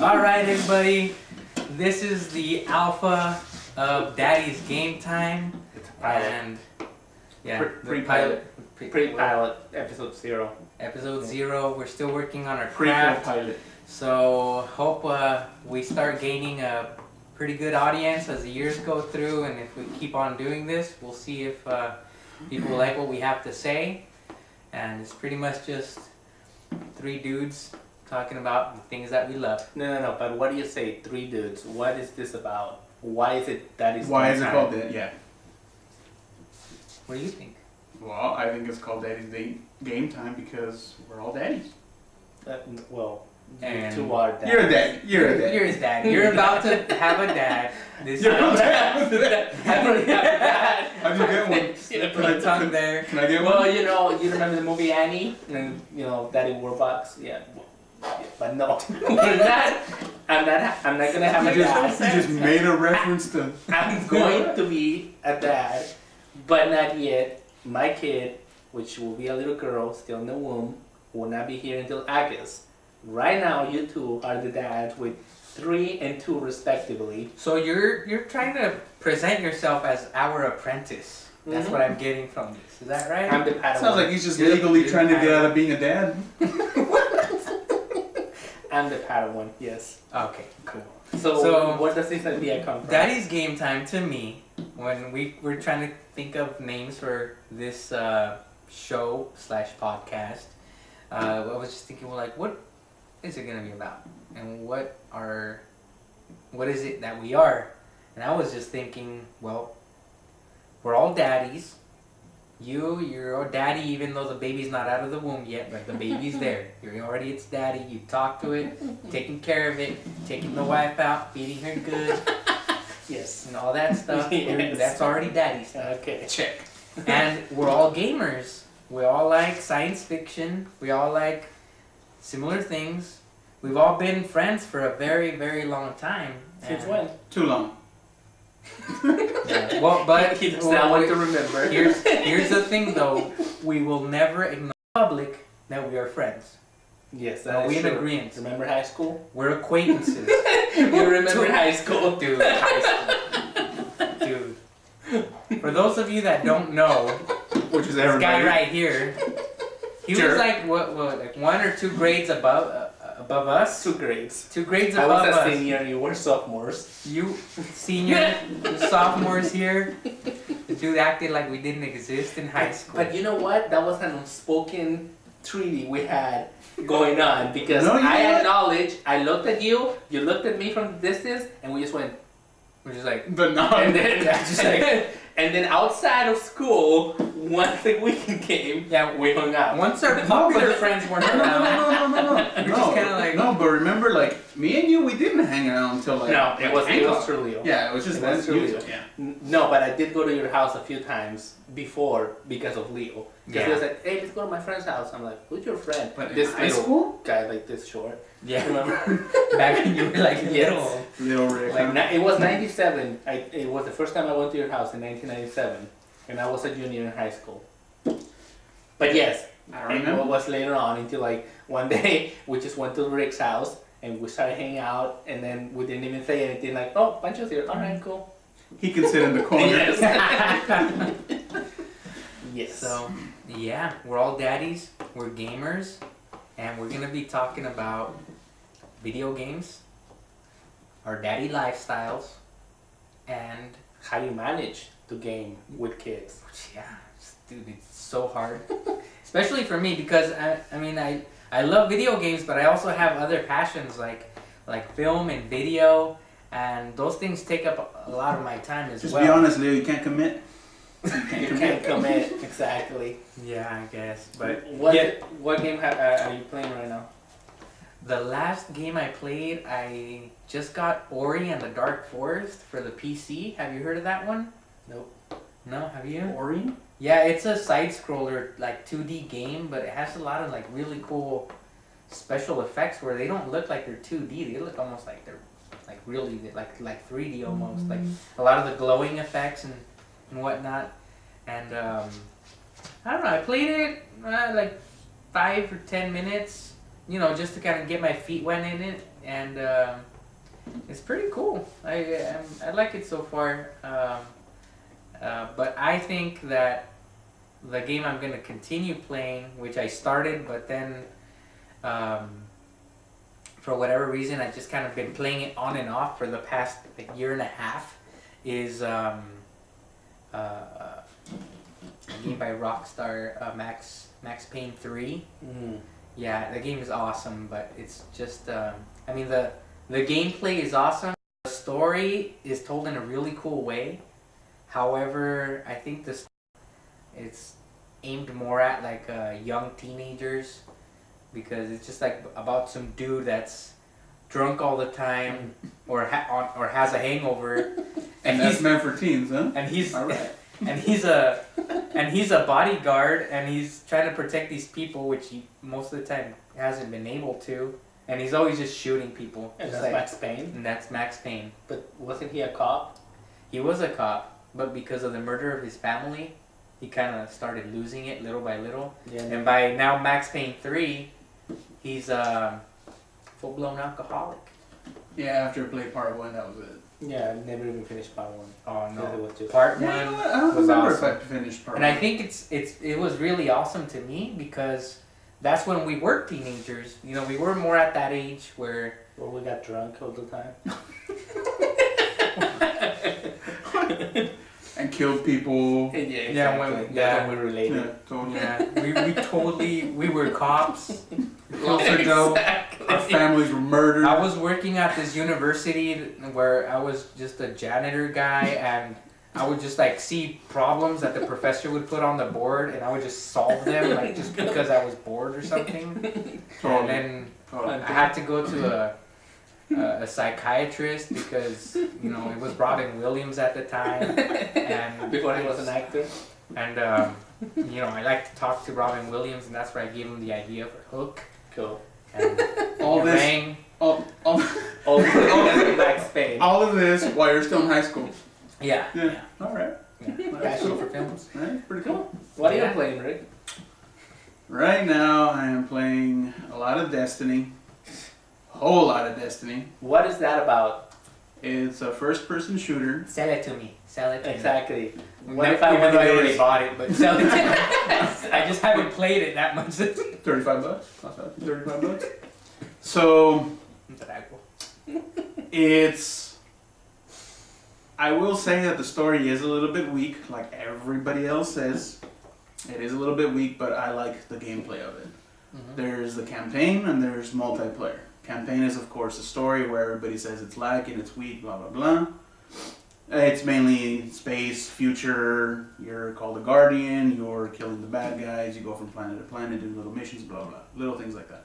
All right, everybody. This is the alpha of Daddy's Game Time. It's a pilot. And yeah, Pre-pilot. Pre-pilot, episode 0. Episode 0. We're still working on our Pre-pilot. craft. Pilot. So hope we start gaining a pretty good audience as the years go through, and if we keep on doing this, we'll see if people like what we have to say. And it's pretty much just 3 dudes talking about the things that we love. No. But what do you say, 3 dudes? What is this about? Why is it that is? Why is it called that? Yeah. What do you think? Well, I think it's called Daddy's Game Time because we're all daddies. Well, And you 2 are dads. You're a daddy. You're a daddy. You're his dad. You're about to have a dad. This You're year. a dad. How do you get one? Put a tongue there. Can I get one? Well, you remember the movie Annie? And, Daddy Warbucks? Yeah. But no, we're not. I'm not gonna have a You dad. just made a reference to. I'm going to be a dad, but not yet. My kid, which will be a little girl still in the womb, will not be here until August. Right now, you 2 are the dads with 3 and 2 respectively. So you're trying to present yourself as our apprentice. That's what I'm getting from this. Is that right? I'm the Padawan. Sounds like he's just You're legally the trying to get Padawan. out of being a dad. I'm the Padawan. Yes. Okay, cool. So what does this idea come from? Daddy's Game Time to me, when we're trying to think of names for this show / podcast, I was just thinking, well, like, what is it gonna be about, and what is it that we are? And I was just thinking, well, we're all daddies. You're a daddy, even though the baby's not out of the womb yet, but the baby's there. You're already its daddy. You talk to it, taking care of it, taking the wife out, feeding her good, Yes. and all that stuff. Yes. That's already daddy stuff. Okay. Check. And we're all gamers. We all like science fiction. We all like similar things. We've all been friends for a very, very long time. Since And- when? Too long. Yeah. Well, but He does not want to remember. here's the thing, though. We will never acknowledge in public that we are friends. Yes, Are that we is in true. agreement? Remember high school? We're acquaintances. You remember high school? Dude, high school. Dude. For those of you that don't know, Which is this everybody. guy right here, he Sure. was like like 1 or 2 grades above us. 2 grades. 2 grades I above was a us. senior, you were sophomores. You senior, you sophomores here. The dude acted like we didn't exist in high school. But you know what? That was an unspoken treaty we had going on because No, you know I what? acknowledged, I looked at you, you looked at me from the distance, and we just went, We're just like, The non. and then, just like- and then outside of school, once the weekend came, yeah, we hung out. once our No, popular but- friends weren't No, no, around. no. We're just kinda like- No, but remember, like, me and you, we didn't hang out until, like... No, it was hangout. true, Leo. Yeah, it was just It was that's true, you. Leo. Yeah. No, but I did go to your house a few times before because of Leo. Because Yeah. he was like, hey, let's go to my friend's house. I'm like, who's your friend? But in This high little school? guy like this short. Yeah, Remember? back when you were like Yes. little. Little Rick. Like it was 97. It was the first time I went to your house in 1997, and I was a junior in high school. But yes, I it remember. was later on until like one day we just went to Rick's house and we started hanging out, and then we didn't even say anything. Like, oh, Pancho's here. All right, cool. He can sit in the corner. Yes. Yes. So, yeah, we're all daddies, we're gamers, and we're gonna be talking about video games, our daddy lifestyles, and How do you manage to game with kids? yeah, dude, it's so hard. Especially for me because I love video games, but I also have other passions like film and video, and those things take up a lot of my time as Just well. be honest, Leo, you can't commit. You can't commit exactly. Yeah, I guess. But What game are you playing right now? the last game I played, I just got Ori and the Dark Forest for the PC. Have you heard of that one? Nope. No, have you? Ori? Yeah, it's a side-scroller, like 2D game, but it has a lot of like really cool special effects where they don't look like they're 2D. They look almost like they're like really like 3D almost. Like a lot of the glowing effects and whatnot. And I don't know. I played it like 5 or 10 minutes, you know, just to kind of get my feet wet in it. and it's pretty cool. I like it so far. But I think that the game I'm gonna continue playing, which I started, but then for whatever reason I just kind of been playing it on and off for the past like year and a half, is a game by Rockstar, Max Payne 3. Mm. Yeah, the game is awesome, but it's just I mean the gameplay is awesome. The story is told in a really cool way. However, I think it's aimed more at like young teenagers, because it's just like about some dude that's drunk all the time or has a hangover, And that's meant for teens, huh? and he's All right. and he's a bodyguard, and he's trying to protect these people, which he most of the time hasn't been able to, and he's always just shooting people. And Just that's like- Max Payne. and that's Max Payne. But wasn't he a cop? He was a cop, but because of the murder of his family, he kind of started losing it little by little. Yeah. And by now Max Payne 3, he's a full-blown alcoholic. Yeah, after I played part 1, that was it. Yeah, I never even finished part 1. Oh It no. was just Part Yeah, you know 1 what? I don't was remember awesome. if I finished part And I 1. think it was really awesome to me, because that's when we were teenagers. You know, we were more at that age where where we got drunk all the time. And killed people. Yeah, when- That's when we related. Yeah, totally. yeah, we were cops. Also, Joe, Our families were murdered. I was working at this university where I was just a janitor guy, and I would just like see problems that the professor would put on the board, and I would just solve them, like just because I was bored or something. And Totally. then Totally. I had to go to a psychiatrist, because you know it was Robin Williams at the time, and Before he was an actor. and you know, I like to talk to Robin Williams, and that's where I gave him the idea for Hook. Cool. And All it this- rang. all Max Payne. all of this while you're still in high school. Yeah. Yeah. All right. Yeah. That's Passion cool. for films. Right. Pretty cool. What are you Yeah. playing, Rick? Right now, I am playing a lot of Destiny. Whole lot of Destiny. What is that about? It's a first-person shooter. Sell it to me. Sell it to Exactly. me. What if I Even want though I to already use? bought it, but sell it to me. I just haven't played it that much. $35. $35. So it's. I will say that the story is a little bit weak, like everybody else says. It is a little bit weak, but I like the gameplay of it. There's the campaign and there's multiplayer. Campaign is, of course, a story where everybody says it's lacking, it's weak, blah, blah, blah. It's mainly space, future, you're called a guardian, you're killing the bad guys, you go from planet to planet, do little missions, blah, blah, little things like that.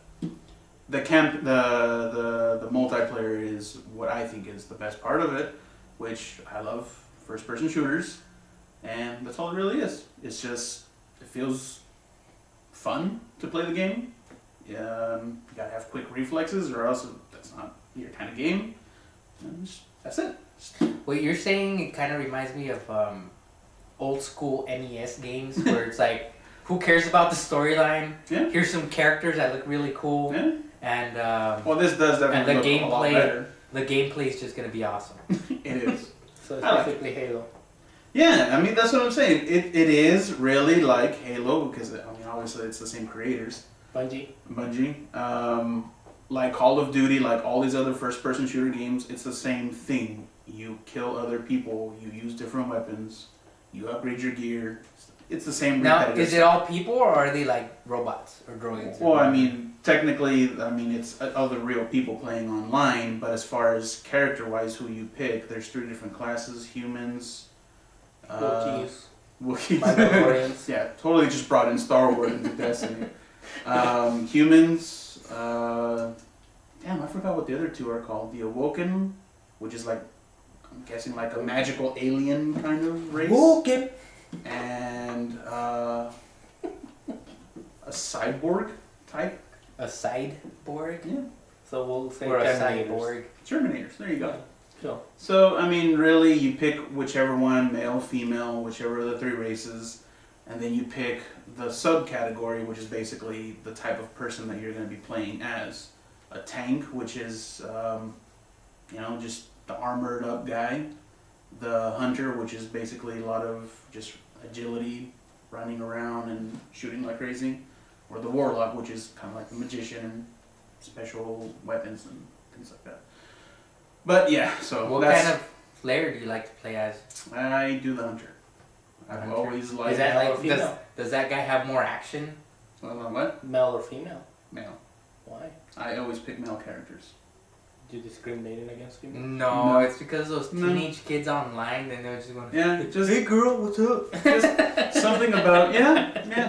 The multiplayer is what I think is the best part of it, which I love first-person shooters, and that's all it really is. It's just, it feels fun to play the game. You gotta have quick reflexes, or else that's not your kind of game. And that's it. What you're saying, it kind of reminds me of old school NES games, where it's like, who cares about the storyline? Yeah. Here's some characters that look really cool, Yeah. and Well, this does definitely And the look a lot gameplay- better. the gameplay is just gonna be awesome. It is. So it's I like basically Halo. Yeah, I mean, that's what I'm saying. It is really like Halo, because, I mean, obviously it's the same creators. Bungie. Like Call of Duty, like all these other first-person shooter games, it's the same thing. You kill other people, you use different weapons, you upgrade your gear. It's the same Now, repetitive is it all people, or are they like robots or droids? Well, I mean, technically, it's other real people playing online, but as far as character-wise, who you pick, there's 3 different classes: humans, Wookiees. Wookiees. Mandalorians. Yeah, totally just brought in Star Wars into Destiny. Humans. Damn, I forgot what the other 2 are called. The Awoken, which is like, I'm guessing like a magical alien kind of race. Woken. And a cyborg type. A sideboard? Yeah. So we'll say Or a Terminators. cyborg? Terminators, there you go. Cool. So, I mean, really, you pick whichever one, male, female, whichever of the 3 races, and then you pick the subcategory, which is basically the type of person that you're going to be playing as. a tank, which is just the armored up guy. The hunter, which is basically a lot of just agility, running around and shooting like crazy. Or the warlock, which is kind of like the magician, special weapons and things like that. But yeah, so what kind of player do you like to play as? I do the hunter. I've Hunter. always liked. Is that male or like female? does that guy have more action? What? Male or female? Male. Why? I always pick male characters. Do you discriminate against female? No, No. it's because those No. teenage kids online, and they're just going, Yeah, just "Hey girl, what's up?" just something about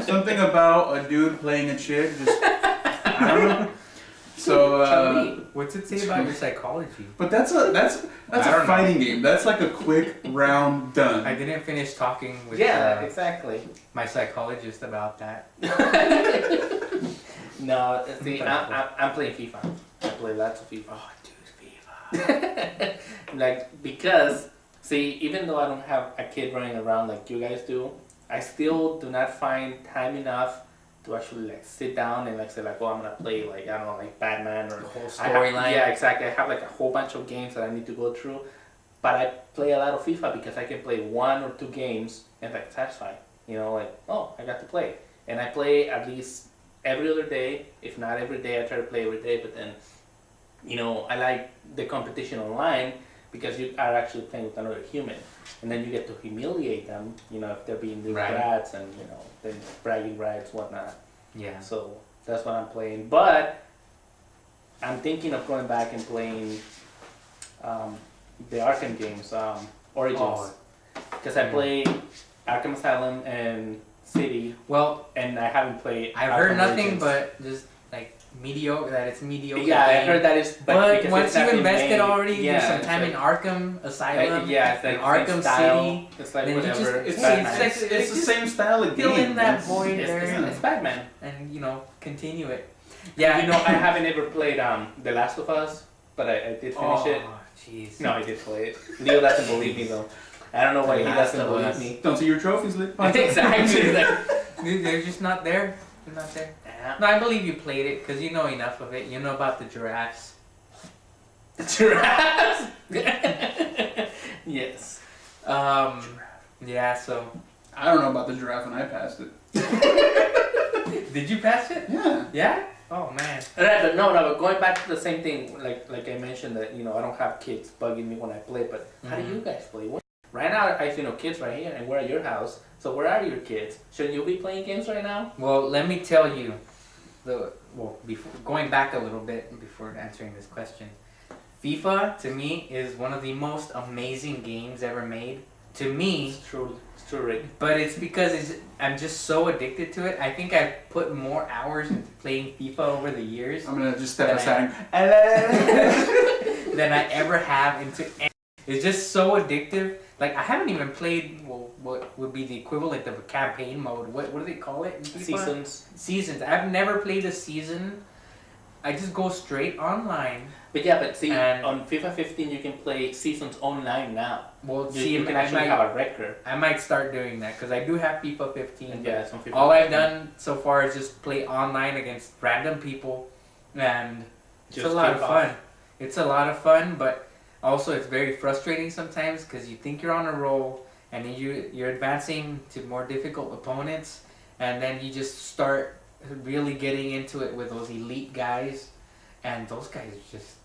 something about a dude playing a chick. Just I don't know. So, What's it say about your psychology? but that's a I don't know. fighting game. That's like a quick round done. I didn't finish talking with exactly. my psychologist about that. No, see, I'm playing FIFA. I play lots of FIFA. Oh, dude, FIFA. Like, because, see, even though I don't have a kid running around like you guys do, I still do not find time enough to actually like sit down and like say like, oh, I'm gonna play like, I don't know, like Batman or The whole I have- storyline. Yeah, exactly. I have like a whole bunch of games that I need to go through, but I play a lot of FIFA because I can play 1 or 2 games and like satisfied. You know, like, oh, I got to play, and I play at least every other day. If not every day, I try to play every day. But then, I like the competition online because you are actually playing with another human, and then you get to humiliate them. If they're being little Right. brats and then bragging rights, whatnot. Yeah. So that's what I'm playing. But I'm thinking of going back and playing the Arkham games, Origins, Oh. because I play Arkham Asylum and City, Well, and I haven't played. I've Arkham heard nothing Origins. but just like mediocre. That it's mediocre. Yeah, I game. heard that is. But because once it's not you been invested made, already, yeah, do some it's time like- in Arkham Asylum, yeah, it's like and Arkham same style. City, It's like then you just- whatever. It's, Batman. it's the same style of fill game. in that It's- void It's, there, it's Batman. and continue it. Yeah, I haven't ever played The Last of Us, but I did finish it. Oh, jeez. No, I did play it. Leo doesn't believe me though. I don't know why he Last doesn't of believe Us. me. Don't see your trophies lit. Exactly. They're just not there. They're not there. Yeah. No, I believe you played it because you know enough of it. You know about the giraffes. Giraffes. Yes. Yeah. So, I don't know about the giraffe, and I passed it. did you pass it? Yeah. Yeah. Oh man. Right, but but going back to the same thing, like I mentioned that I don't have kids bugging me when I play, but how do you guys play? Right now, I see kids right here, and we're at your house. So where are your kids? Shouldn't you be playing games right now? Well, let me tell you, before going back a little bit before answering this question, FIFA to me is one of the most amazing games ever made. To me, It's true, Rick. but it's because I'm just so addicted to it. I think I've put more hours into playing FIFA over the years I'm gonna just step Then aside. And, than I ever have into. It's just so addictive. Like I haven't even played what would be the equivalent of a campaign mode. What do they call it in FIFA? Seasons. I've never played a season. I just go straight online. But see, And- on FIFA 15 you can play seasons online now. Well, You can actually have a record. I might start doing that because I do have FIFA 15. And yeah, it's on FIFA All I've 15. done so far is just play online against random people, and it's Just a lot of kick off. fun. It's a lot of fun, but also it's very frustrating sometimes because you think you're on a roll and then you're advancing to more difficult opponents, and then you just start really getting into it with those elite guys, and those guys are just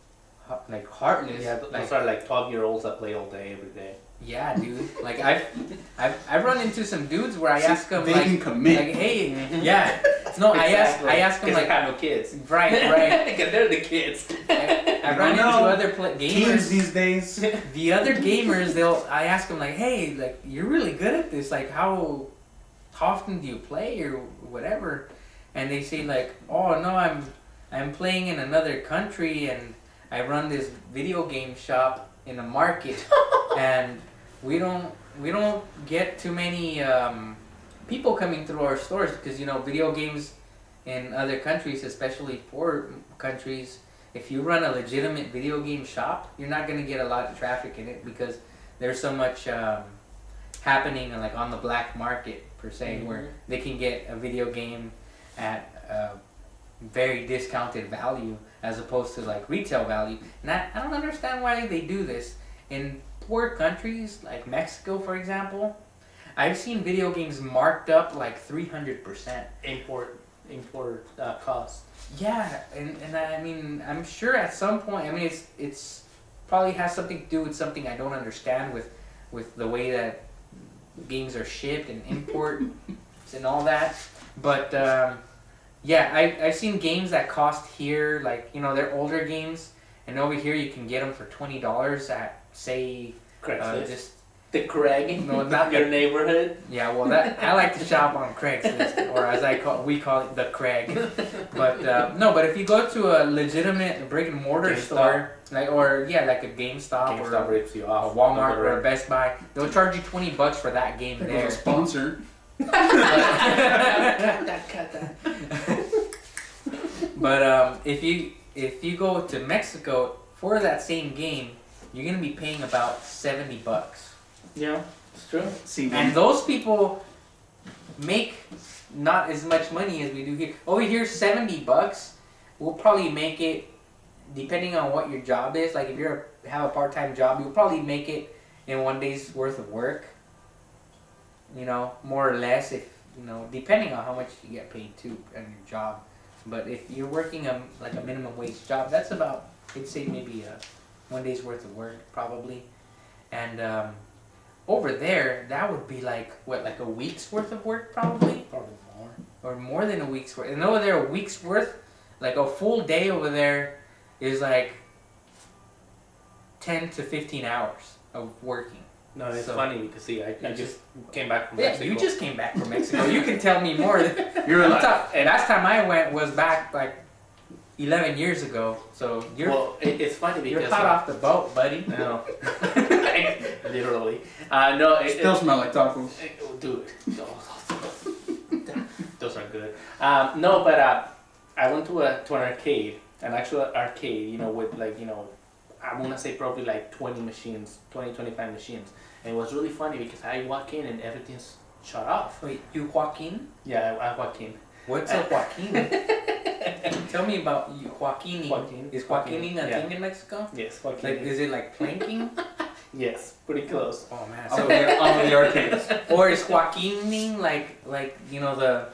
like heartless. Yeah, those are like 12-year-olds that play all day, every day. Yeah, dude. Like I've run into some dudes where I See, ask them they like, can commit. like, hey, Mhm. yeah. No, Exactly. I ask them 'Cause like, they have no kids. right. Because they're the kids. I run into No. other Teams gamers. these days. The other gamers, I ask them like, hey, like you're really good at this. Like how often do you play or whatever? And they say like, oh no, I'm playing in another country and I run this video game shop in a market, and we don't get too many people coming through our stores because video games in other countries, especially poor countries, if you run a legitimate video game shop, you're not going to get a lot of traffic in it because there's so much happening like on the black market per se, where they can get a video game at very discounted value as opposed to like retail value. And I don't understand why they do this. In poor countries like Mexico, for example, I've seen video games marked up like 300%. Import cost. Yeah, and I mean, I'm sure at some point, I mean, it's probably has something to do with something I don't understand with the way that games are shipped and import and all that. But yeah, I've seen games that cost here, like, you know, they're older games, and over here you can get them for $20 at, say, Craigslist. just The Craig. No, not your the- neighborhood. yeah. Well, that I like to shop on Craigslist, or as we call it, the Craig. But no, but if you go to a legitimate brick and mortar GameStop. store, like like a GameStop, GameStop or rips you a off. Walmart or a Best Buy, they'll charge you $20 for that game There there. was a sponsor. Cut that. But if you go to Mexico for that same game, you're gonna be paying about $70. Yeah, it's true. See, And man. those people make not as much money as we do here. Over here, $70, we'll probably make it, depending on what your job is. Like if you have a part-time job, you'll probably make it in one day's worth of work. You know, more or less, if you know, depending on how much you get paid too on your job. But if you're working like a minimum wage job, that's about, I'd say maybe one day's worth of work probably. And over there, that would be like what, like a week's worth of work probably, Probably more. or more than a week's worth. And over there, a week's worth, like a full day over there, is like 10 to 15 hours of working. No, it's So- funny because see, I just came back from Yeah, Mexico. you just came back from Mexico. You can tell me more. You're like, And last time I went was back like 11 years ago. So you're Well, it's funny because you're hot off the boat, buddy. No, literally. No, still smell like tacos. dude, those are good. No, but I went to an arcade, an actual arcade, you know, with like, you know, I want to say probably like 25 machines. And it was really funny because I walk in and everything's shut off. Wait, you Joaquin? Yeah, I walk in. What's a Joaquin? Tell me about you, Joaquining. Joaquin. Is Joaquining a Yeah. thing in Mexico? Yes, walk Like, in. is it like planking? Yes, pretty close. Oh man. So So, we're on the arcades. or is Joaquining like you know the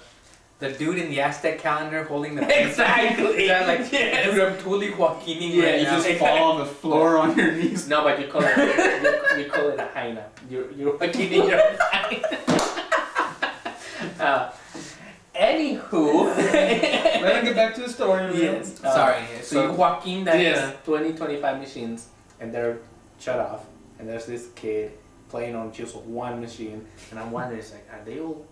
dude in the Aztec calendar holding the Exactly. Yeah, like Yes. dude, I'm totally Joaquining Yeah, right You now. just Exactly. fall on the floor on your knees. No, but you call it you call it a hyena. You're walking in your hyena. Anywho. Let him get back to the story. Yes. Sorry. So you Joaquin that. Yes, 25 machines, and they're shut off. And there's this kid playing on just one machine, and I'm wondering, it's like, are they all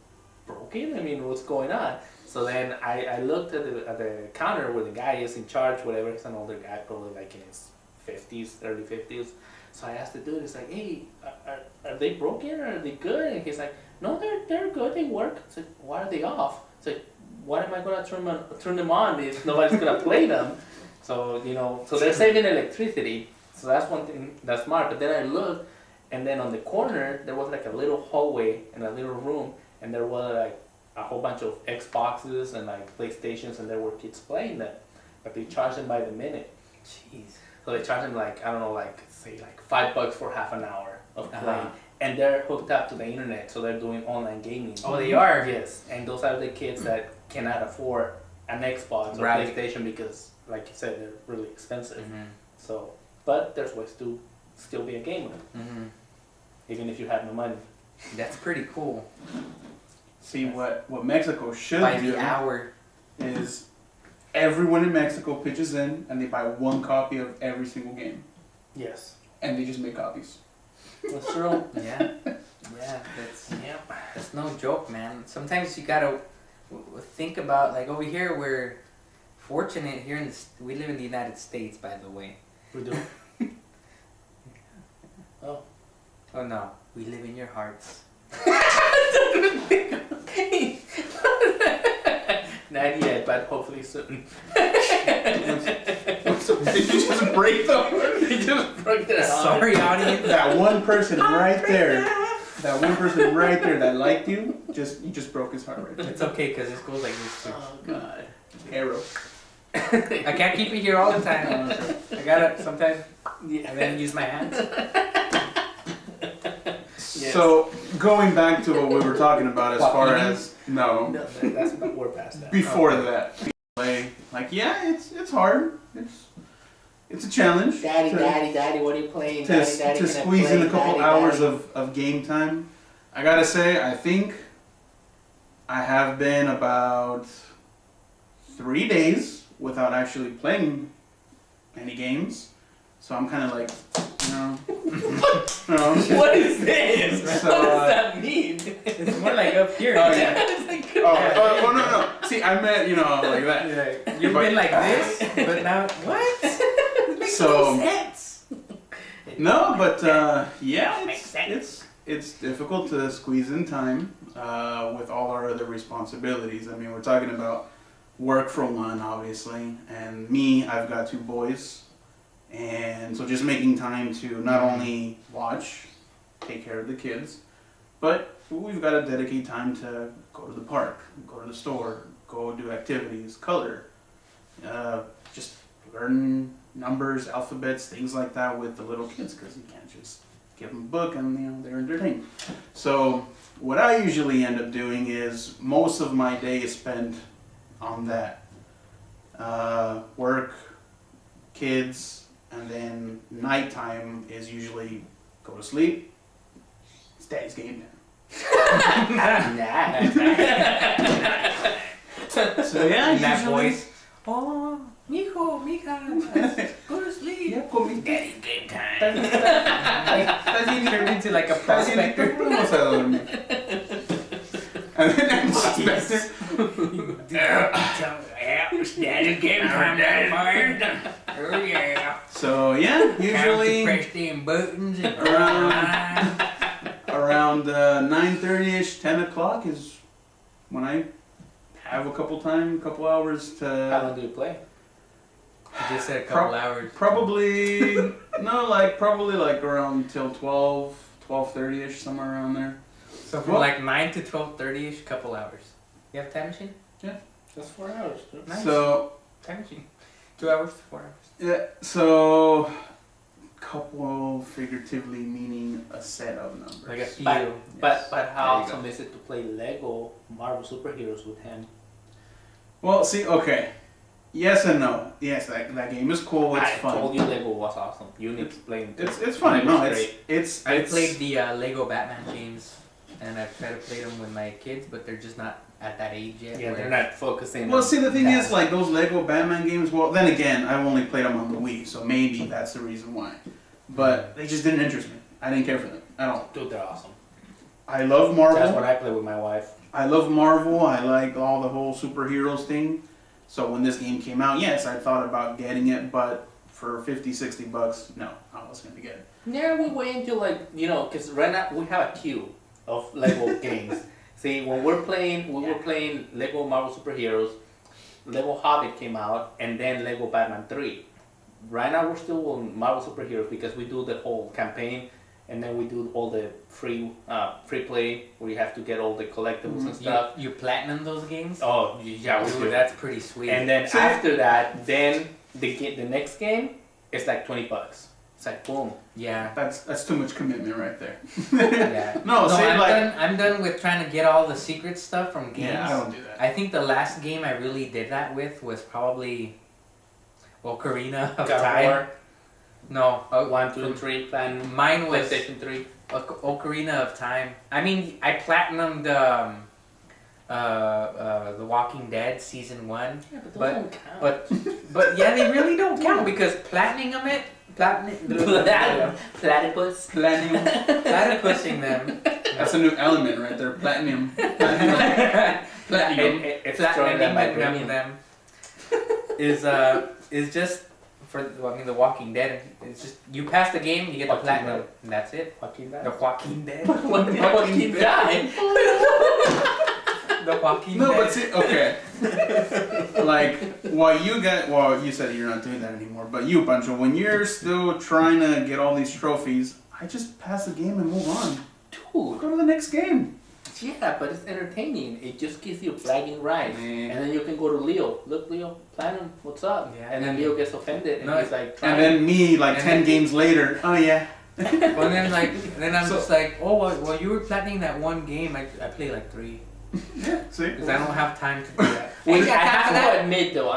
broken? I mean, what's going on? So then I looked at the counter where the guy is in charge, whatever. He's an older guy, probably like in his 50s, early 50s. So I asked the dude, it's like, hey, are they broken or are they good? And he's like, no, they're good, they work. It's like, why are they off? It's like, why am I gonna turn them on if nobody's gonna play them? So, you know, so they're saving electricity. So that's one thing that's smart. But then I looked, and then on the corner there was like a little hallway and a little room, and there was like a whole bunch of Xboxes and like PlayStations, and there were kids playing them. But they charge them by the minute. Jeez. So they charge them like, I don't know, like say like $5 for half an hour of playing. Uh-huh. And they're hooked up to the internet, so they're doing online gaming. Oh, they are. Yes, and those are the kids that cannot afford an Xbox or Right. PlayStation because, like you said, they're really expensive. Mhm. So, but there's ways to still be a gamer, Mhm. even if you have no money. That's pretty cool. See, what Mexico should By do the hour. is everyone in Mexico pitches in and they buy one copy of every single game. Yes, And they just make copies. that's true. Yeah. Yeah. That's no joke, man. Sometimes you gotta think about, like, over here we're fortunate here we live in the United States, by the way. We do. Oh. Oh no, we live in your hearts. Not yet, but hopefully soon. Did you just break them? They just broke their heart. Sorry, audience. That one person right there. that one person right there that liked you, you just broke his heart right there. It's okay because this goes like this too. Oh God. Arrow. I can't keep it here all the time. I gotta sometimes Yeah. and then use my hands. Yes. So going back to what we were talking about as far Walking. as no, No, that's we're past that. before that, like yeah, it's hard. It's a challenge. Daddy, to, daddy, what are you playing? to, Daddy, daddy, to can I squeeze in play? a couple Daddy, hours daddy. of game time. I gotta say, I think I have been about 3 days without actually playing any games. So I'm kind of like, What is this? So, what does that mean? It's more like up here. Oh, yeah. It's like, oh, no. See, I meant, like that. Yeah. You've been like this, but now what? It makes So- no sense. No, but yeah, Makes sense. it's difficult to squeeze in time with all our other responsibilities. I mean, we're talking about work for one, obviously, and me, I've got 2 boys, and so just making time to not only watch, take care of the kids, but we've got to dedicate time to go to the park, go to the store, go do activities, color, just learn numbers, alphabets, things like that with the little kids, because you can't just give them a book and they're entertained. So what I usually end up doing is most of my day is spent on that. Work, kids, and then nighttime is usually go to sleep. It's daddy's game Nah. time. So yeah, And that usually. voice. Oh, mijo, mija, go to sleep. Yeah, comí. Daddy game time. Turned into like a prospector. Vamos a dormir. And then prospector. Yeah, it's daddy game time, daddy. Oh yeah. So yeah, usually Press them buttons and around 9:30ish, 10 o'clock is when I have a couple hours How to long do you play? You just said a couple hours. probably probably around till 12:30ish, somewhere around there. So from Well- like 9 to 12:30ish, couple hours. You have a time machine? That's 4 hours. Nice. So Time machine. 2 hours to 4 hours. yeah, so couple figuratively meaning a set of numbers. Like a few. But how There you awesome is it to play Lego Marvel superheroes with him? Well, see, okay. Yes and no. Yes, that game is cool. It's I fun. told you Lego was awesome. You need to play it. It's fun. Lego's No, great. I played the Lego Batman games, and I've tried to play them with my kids, but they're just not at that age yet. Yeah, where- they're not focusing. Well, on see, the thing that. is, like those Lego Batman games. Well, then again, I've only played them on the Wii, so maybe that's the reason why. But they just didn't interest me. I didn't care for them at all. Dude, they're awesome. I love Marvel. That's what I play with my wife. I love Marvel. I like all the whole superheroes thing. So when this game came out, yes, I thought about getting it, but for $50-$60, no, I wasn't gonna get it. Yeah, we wait until because right now we have a queue of Lego games. See, when we were playing Lego Marvel superheroes. Lego Hobbit came out, and then Lego Batman 3. Right now we're still on Marvel superheroes because we do the whole campaign, and then we do all the free play where you have to get all the collectibles and stuff. You platinum those games? Oh yeah, we Ooh, do. that's pretty sweet. And then See? after that, then the next game is like $20. It's like boom. yeah. That's too much commitment right there. Yeah. No, see, I'm done with trying to get all the secret stuff from games. yeah, I don't do that. I think the last game I really did that with was probably Ocarina of God of Time. War, No, 1, 2, 3, plan. mine was PlayStation 3. Ocarina of Time. I mean, I platinumed The Walking Dead season 1. Yeah, but those But- don't count. But yeah, they really don't count because platinuming Platypus. platypusing them, That's a new element right there. Platinum. Platinum. It's stronger than platinuming vibranium. them is just for The Walking Dead. It's just you pass the game, you get the Walking platinum, Dead. and that's it. Fucking The that. Walking Dead. Fucking die. The Walking No, Dead. but see, okay. Like, you said you're not doing that anymore, but you, Pancho, when you're still trying to get all these trophies, I just pass the game and move on. Dude, Go to the next game. yeah, but it's entertaining. It just gives you bragging rights. Man. And then you can go to Leo. Look, Leo, Platinum, what's up? Yeah, and then Leo gets offended and No, he's like, And then me, like And 10 then- games later, oh yeah. Well, then I'm So- just like, oh, well, you were planning that one game. I play like 3 Yeah, see? because I don't have time to do that. Well, Hey, I have that. to admit though,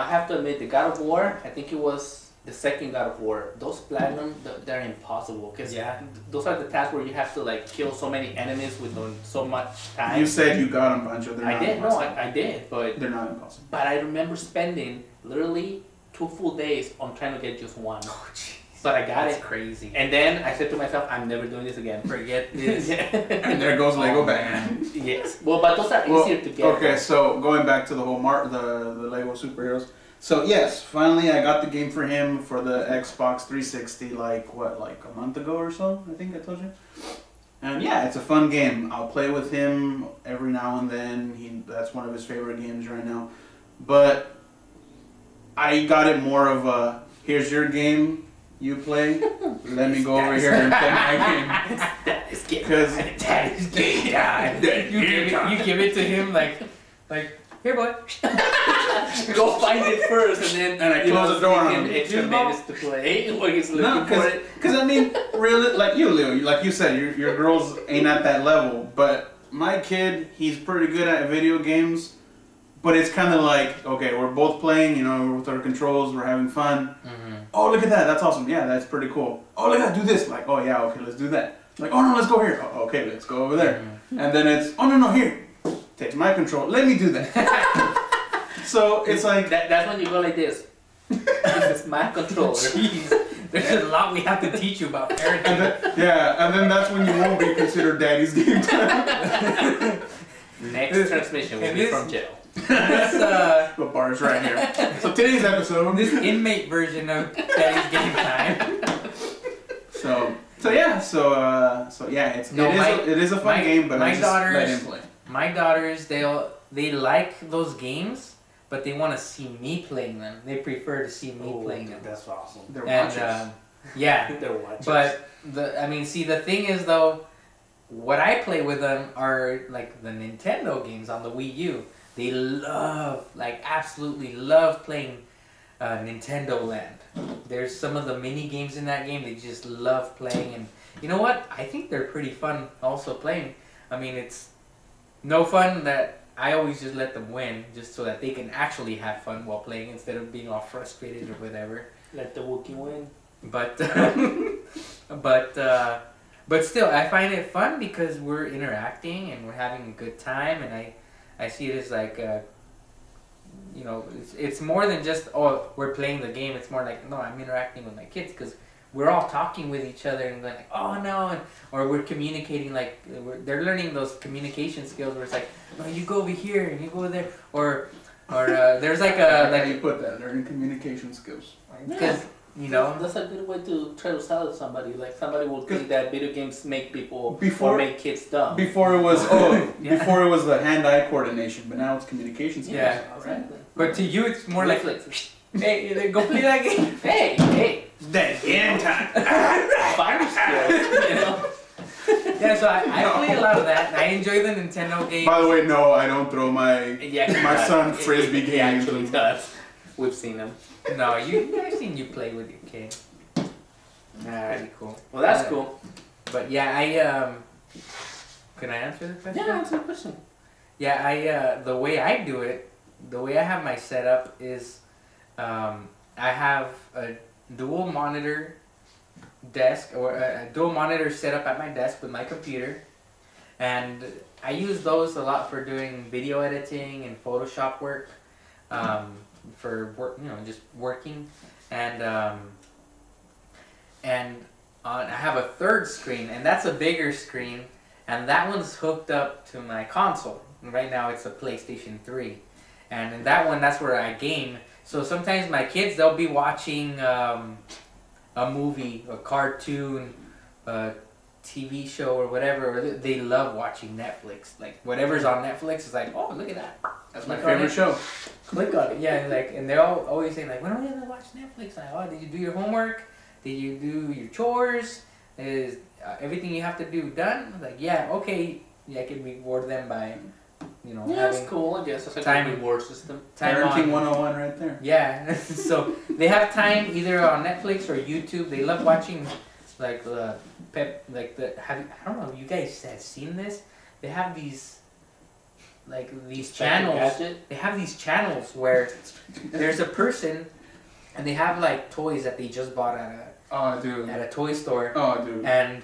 the God of War, I think it was the second God of War, those Platinum, they're impossible. Because Yeah. those are the tasks where you have to like kill so many enemies within so much time. You said you got them, Pancho. They're I not did, no, impossible. I did, but They're not impossible. I remember spending literally 2 full days on trying to get just one. Oh, jeez. But I got That's it. crazy. And then I said to myself, I'm never doing this again. Forget this. And there goes Lego Oh, Batman. Yes. Well, but those are Well, easier to get. okay, so going back to the whole the Lego superheroes. So yes, finally I got the game for him for the Xbox 360 like a month ago or so, I think I told you. And yeah, it's a fun game. I'll play with him every now and then. That's one of his favorite games right now. But I got it more of a here's your game, you play. Let me go over here and play my game. Daddy's game. Because Daddy's game time. You give it to him like here, boy. Go find it first, and then And I close the door on him. Extra minutes to play while he's looking no, for it. because I mean, really, like you, Leo, like you said, your girls ain't at that level. But my kid, he's pretty good at video games. But it's kind of like, okay, we're both playing, you know, with our controls, we're having fun. Mm-hmm. Oh, look at that, that's awesome. Yeah, that's pretty cool. Oh, look at that, do this. Like, oh yeah, okay, let's do that. Like, oh no, let's go here. Oh, okay, let's go over there. And then it's, oh no, here. Takes my control. Let me do that. So it's like That's when you go like this. This is my controller. Jeez, there's a lot we have to teach you about parenting. and then that's when you won't be considered daddy's game time. Next transmission will And be this- from jail. This The bar's right here. So today's episode. this inmate version of Daddy's Game Time. So yeah, No, it is a fun my- game, but my I just let daughters- him play. My daughters, they like those games, but they want to see me playing them. They prefer to see me playing them. That's awesome. They're And watchers. yeah, They're watching. but the thing is though, what I play with them are like the Nintendo games on the Wii U. They absolutely love playing Nintendo Land. There's some of the mini games in that game they just love playing, and you know what? I think they're pretty fun also playing. I mean, it's no fun that I always just let them win just so that they can actually have fun while playing instead of being all frustrated or whatever. Let the Wookiee win. But but still, I find it fun because we're interacting and we're having a good time, and I see it as like you know, it's more than just we're playing the game. It's more like no, I'm interacting with my kids because we're all talking with each other and going like oh no, or we're communicating like they're learning those communication skills where it's like no, you go over here and you go there, or there's like How a you put that? Learning communication skills. because you know. That's a good way to try to sell somebody. Like somebody will think that video games make people Before- or make kids dumb. Before it was Yeah. before it was the hand-eye coordination, but now it's communication skills. Yeah. Exactly. But to you, it's more like, Reflex. hey, go play that game. Hey, That game time. fire skills. You know. Yeah, so I play a lot of that. And I enjoy the Nintendo games. By the way, no, I don't throw my Yeah, my he son does. frisbee He games. actually does. We've seen them. No, I've seen you play with your kid. Pretty cool. Well, that's cool. But yeah, can I answer the question? Yeah, that's a good question. Yeah, the way I do it, the way I have my setup is, I have a dual monitor desk or a dual monitor set up at my desk with my computer, and I use those a lot for doing video editing and Photoshop work, for work, just working, and I have a third screen, and that's a bigger screen, and that one's hooked up to my console. Right now it's a PlayStation 3. And in that one, that's where I game. So sometimes my kids, they'll be watching a movie, a cartoon, a TV show or whatever. Or they love watching Netflix. Like whatever's on Netflix is like, oh, look at that. That's my Click on favorite it. show. Click on it. Yeah, like, and they're all always saying like, when are we gonna watch Netflix? Like, oh, did you do your homework? Did you do your chores? everything you have to do done. I was like, yeah, okay, yeah, I can reward them by, Yeah, having it's cool. I guess it's a time- good reward system. time Parenting on. 101 right there. Yeah, so they have time either on Netflix or YouTube. They love watching like the I don't know if you guys have seen this. They have these channels. Gadget. They have these channels where there's a person and they have like toys that they just bought Oh, dude. at a toy store, Oh, dude. and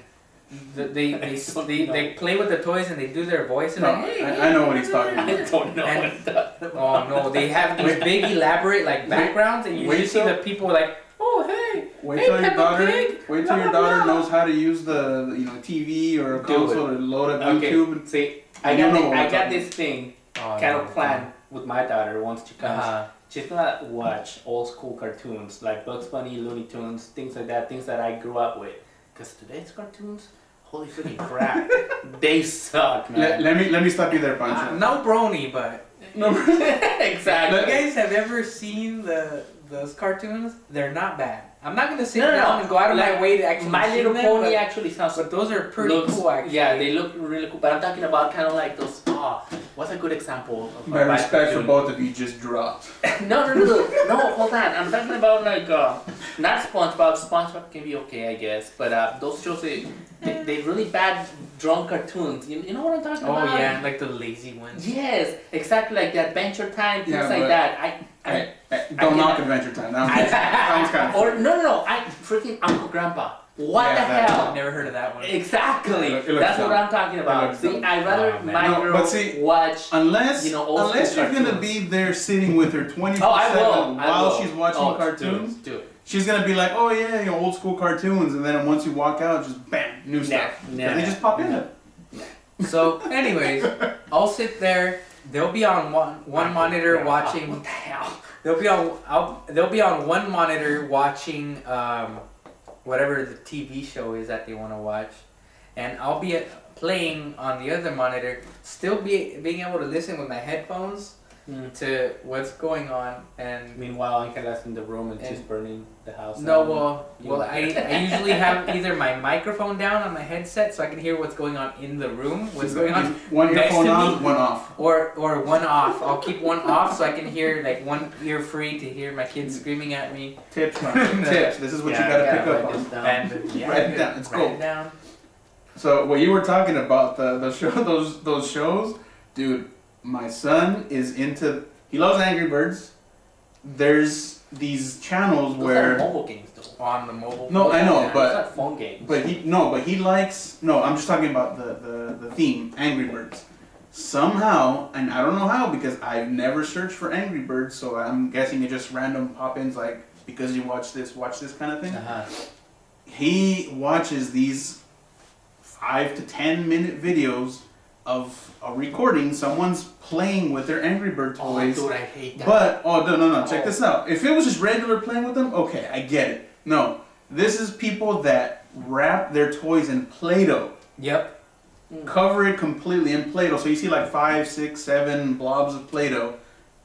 they play with the toys and they do their voice and No, like, hey, I know what he's talking I about. don't know And- what that. oh no, they have these big elaborate like backgrounds and you Wait just see till- the people like, oh hey, Wait Hey, till your Peppa daughter. Pig, Wait blah, till your blah, daughter blah. knows how to use the TV or a Do console to load up Okay, YouTube. see, I You know got what we're I got talking this thing oh, kind no. of planned with my daughter once she comes. Uh-huh. She's gonna watch old school cartoons like Bugs Bunny, Looney Tunes, things like that, things that I grew up with. Cause today's cartoons, holy freaking crap, they suck, man. Let me stop you there, Pancho. No brony, but No, Exactly. you guys have ever seen those cartoons? They're not bad. I'm not gonna sit No, no, down no. and go out of my Like, way to actually My see Little them, Pony but, actually sounds. but those are pretty looks- cool actually. Yeah, they look really cool. But I'm talking about kind of like those. What's a good example of my a bad respect for cartoon? both of you just dropped. No, hold on. I'm talking about like not SpongeBob. SpongeBob can be okay, I guess. But those shows they really bad drawn cartoons. You know what I'm talking Oh about? yeah, like the lazy ones. Yes, exactly like the Adventure Time, things Yeah, like but- that. Hey, don't knock Adventure Time. That one's kind of. Or no, I freaking Uncle Grandpa. What Yeah, the that- hell? I've never heard of that one. Exactly. It looks That's what dumb. I'm talking It about. looks See, dumb. I'd rather Oh, man. my No, girl but see, watch. Unless You know, old unless school you're gonna cartoons. be there sitting with her 24/7 Oh, I will. while she's watching Oh, cartoons, Dude. she's gonna be like, oh yeah, you know, old school cartoons, and then once you walk out, just bam, new stuff. Nah. And they just pop in there. So, anyways, I'll sit there. They'll be on one monitor watching. What the hell? They'll be on one monitor watching whatever the TV show is that they want to watch, and I'll be playing on the other monitor, still being able to listen with my headphones to what's going on. And Meanwhile, Angela's in the room and she's And- burning the house. no, down. well, I usually have either my microphone down on my headset so I can hear what's going on in the room, what's going on, One next earphone to on, me. one off. or one off. I'll keep one off so I can hear like one ear free to hear my kids screaming at me. Tips, man. Tips. This is what Yeah, you gotta I pick write up this on. down. And yeah, Write it down, it's write gold. it down. So what you were talking about the show those shows, dude. My son is into. He loves Angry Birds. There's these channels Those are where. mobile games though. On the mobile. No, I know, Yeah, but those are phone games. But he likes. No, I'm just talking about the theme, Angry Birds. Somehow, and I don't know how because I've never searched for Angry Birds, so I'm guessing it just random pop-ins like because you watch this kind of thing. Uh-huh. He watches these 5 to 10 minute videos of a recording. Someone's playing with their Angry Bird Oh, toys. dude, I hate that. But no, check Oh. this out. If it was just regular playing with them, okay, I get it. No, this is people that wrap their toys in Play-Doh, Yep. cover it completely in Play-Doh. So you see like 5, 6, 7 blobs of Play-Doh,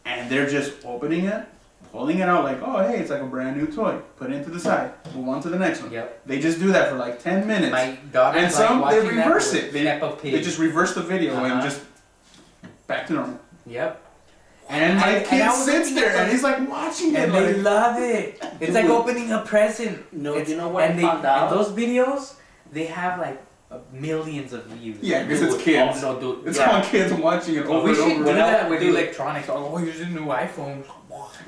and they're just opening it, pulling it out like, oh hey, it's like a brand new toy. Put it to the side. Move on to the next one. Yep. They just do that for like 10 minutes. My daughter And some, like they watching that reverse with it. They- Peppa Pig. They just reverse the video and Uh-huh. just back to normal. Yep. And my I kid was sits looking there at and them, he's like watching it. and they Like, love it. It's like opening a present. No, It's- you know what and I found out? And those videos, they have like millions of views. yeah, because Dude, it's kids. Oh, no, dude. It's yeah. all kids watching it over We and should over. do When I- that with dude. electronics. Oh, here's a new iPhone.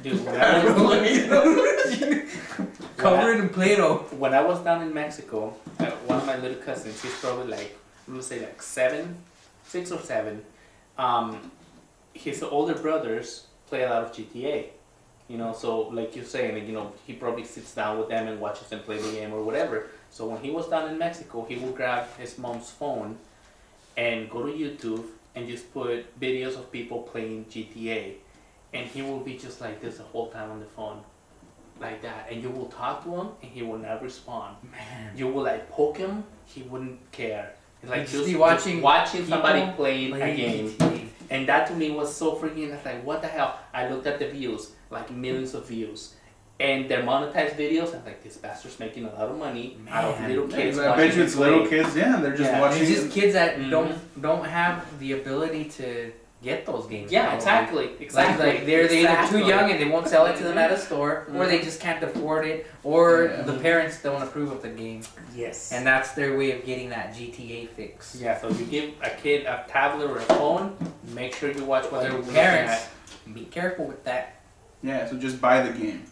Dude, when I I don't know, was, you know? Cover it in Play-Doh. when I was down in Mexico, one of my little cousins, he's probably like, I'm gonna say like 6 or 7. His older brothers play a lot of GTA. You know, so like you're saying, like, you know, he probably sits down with them and watches them play the game or whatever. So when he was down in Mexico, he would grab his mom's phone and go to YouTube and just put videos of people playing GTA. And he will be just like this the whole time on the phone. Like that. And you will talk to him and he will not respond. Man. You will like poke him, he wouldn't care. It's like He'd just be watching somebody people playing a Play game. GTA. And that to me was so freaking, I was like, what the hell? I looked at the views, like millions of views. and they're monetized videos. I'm like, this bastard's making a lot of money out of Man. little kids. I bet you it's watching little play. kids. Yeah, they're just Yeah. watching. It's just kids that Mhm. don't have the ability to get those games. Yeah, probably. exactly. Like they're either too Exactly. young and they won't sell it to them at a store, or they just can't afford it, or Yeah. the parents don't approve of the game, Yes. and that's their way of getting that GTA fix. Yeah, so you give a kid a tablet or a phone, make sure you watch what Their they're looking parents, at. be careful with that. Yeah, so just buy the game.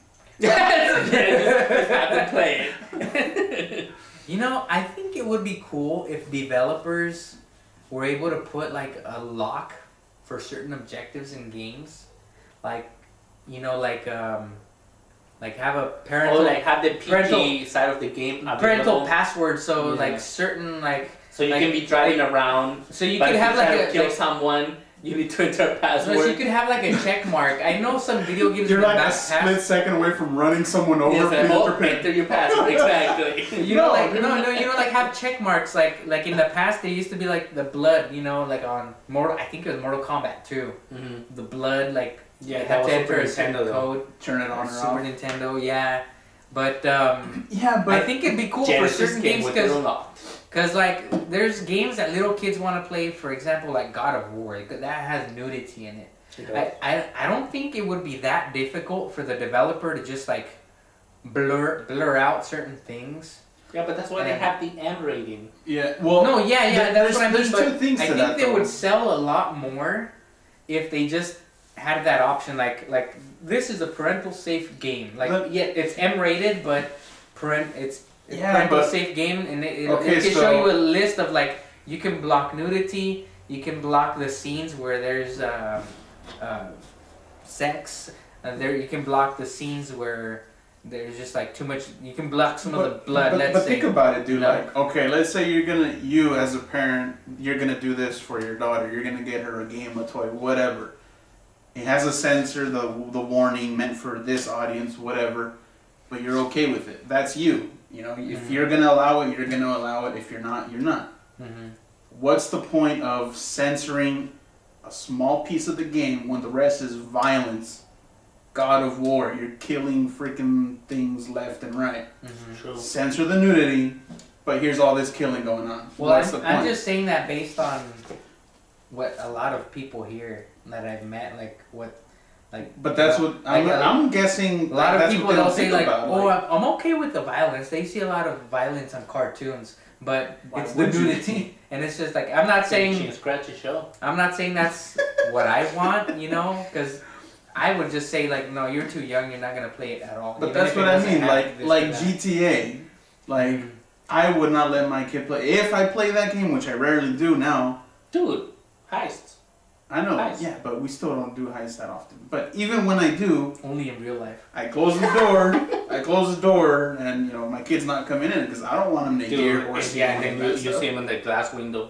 Just have to play it. You know, I think it would be cool if developers were able to put like a lock for certain objectives in games, like have a parental Or like have the PG parental- side of the game parental available. password, so Yeah. like certain like So you like- can be driving around, so you but could if have you try like to a kill like, someone, you need to enter a password. so you could have like a check mark. I know some video games You're with like a back pass. split second away from running someone over. Yes, Please and enter pin. enter your password, exactly. You know, No, like dude. you know, like have check marks. Like in the past, they used to be like the blood. You know, like on I think it was Mortal Kombat 2. Mm-hmm. The blood, like Yeah, you that have was to enter Super a certain Nintendo, though. code. Turn it on or Super off. Nintendo, yeah. But Yeah, but I think it'd be cool Genesis for certain game games with because it unlocked. like there's games that little kids want to play. For example, like God of War, that has nudity in it. I don't think it would be that difficult for the developer to just like blur out certain things. Yeah, but that's why they have the M rating. yeah, well, No, yeah, that's what I mean. There's two But things I to think that. they though. would sell a lot more if they just had that option. Like this is a parental safe game. Like But- yeah, it's M rated, but it's Yeah, parental but- safe game, and it Okay, can so- show you a list of like you can block nudity, you can block the scenes where there's sex, there you can block the scenes where there's just like too much. You can block some of the blood. Let's but say. think about it, dude. No. Like, okay, let's say you as a parent, you're gonna do this for your daughter. You're gonna get her a game, a toy, whatever. It has a sensor, the warning meant for this audience, whatever. But you're okay with it. That's you. You know, if Mhm. you're gonna allow it, you're gonna allow it. If you're not, you're not. Mm-hmm. What's the point of censoring a small piece of the game when the rest is violence? God of War, you're killing freaking things left and right. Mm-hmm. True. Censor the nudity, but here's all this killing going on. Well, What's the point? I'm just saying that based on what a lot of people here that I've met, But that's what I'm guessing. a lot of that's people what they'll don't say think like, about, "Oh, I'm okay with the violence." They see a lot of violence on cartoons, but Why it's the would you? nudity, and it's just like I'm not saying Scratchy show. that's what I want, you know, because I would just say like, no, you're too young, you're not gonna play it at all. But Even that's if it what I doesn't mean. have Like this like or that. GTA, like Mhm. I would not let my kid play. If I play that game, which I rarely do now. Dude, heists. I know, Heist. yeah, but we still don't do heists that often. But even when I do, Only in real life. I close the door. And you know my kid's not coming in because I don't want him to hear or see yeah, and any then of that you stuff. see him in the glass window.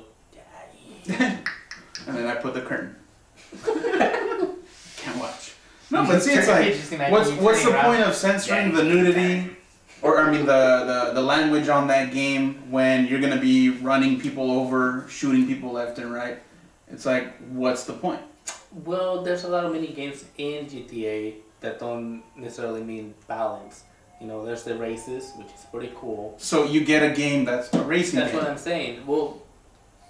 And then I put the curtain. Can't watch. No, but see, it's like, Just imagine what's you the turning around. point of censoring the nudity, or I mean the language on that game when you're gonna be running people over, shooting people left and right? It's like, what's the point? Well, there's a lot of mini games in GTA that don't necessarily mean balance. You know, there's the races, which is pretty cool. So you get a game that's a racing That's game. what I'm saying. Well,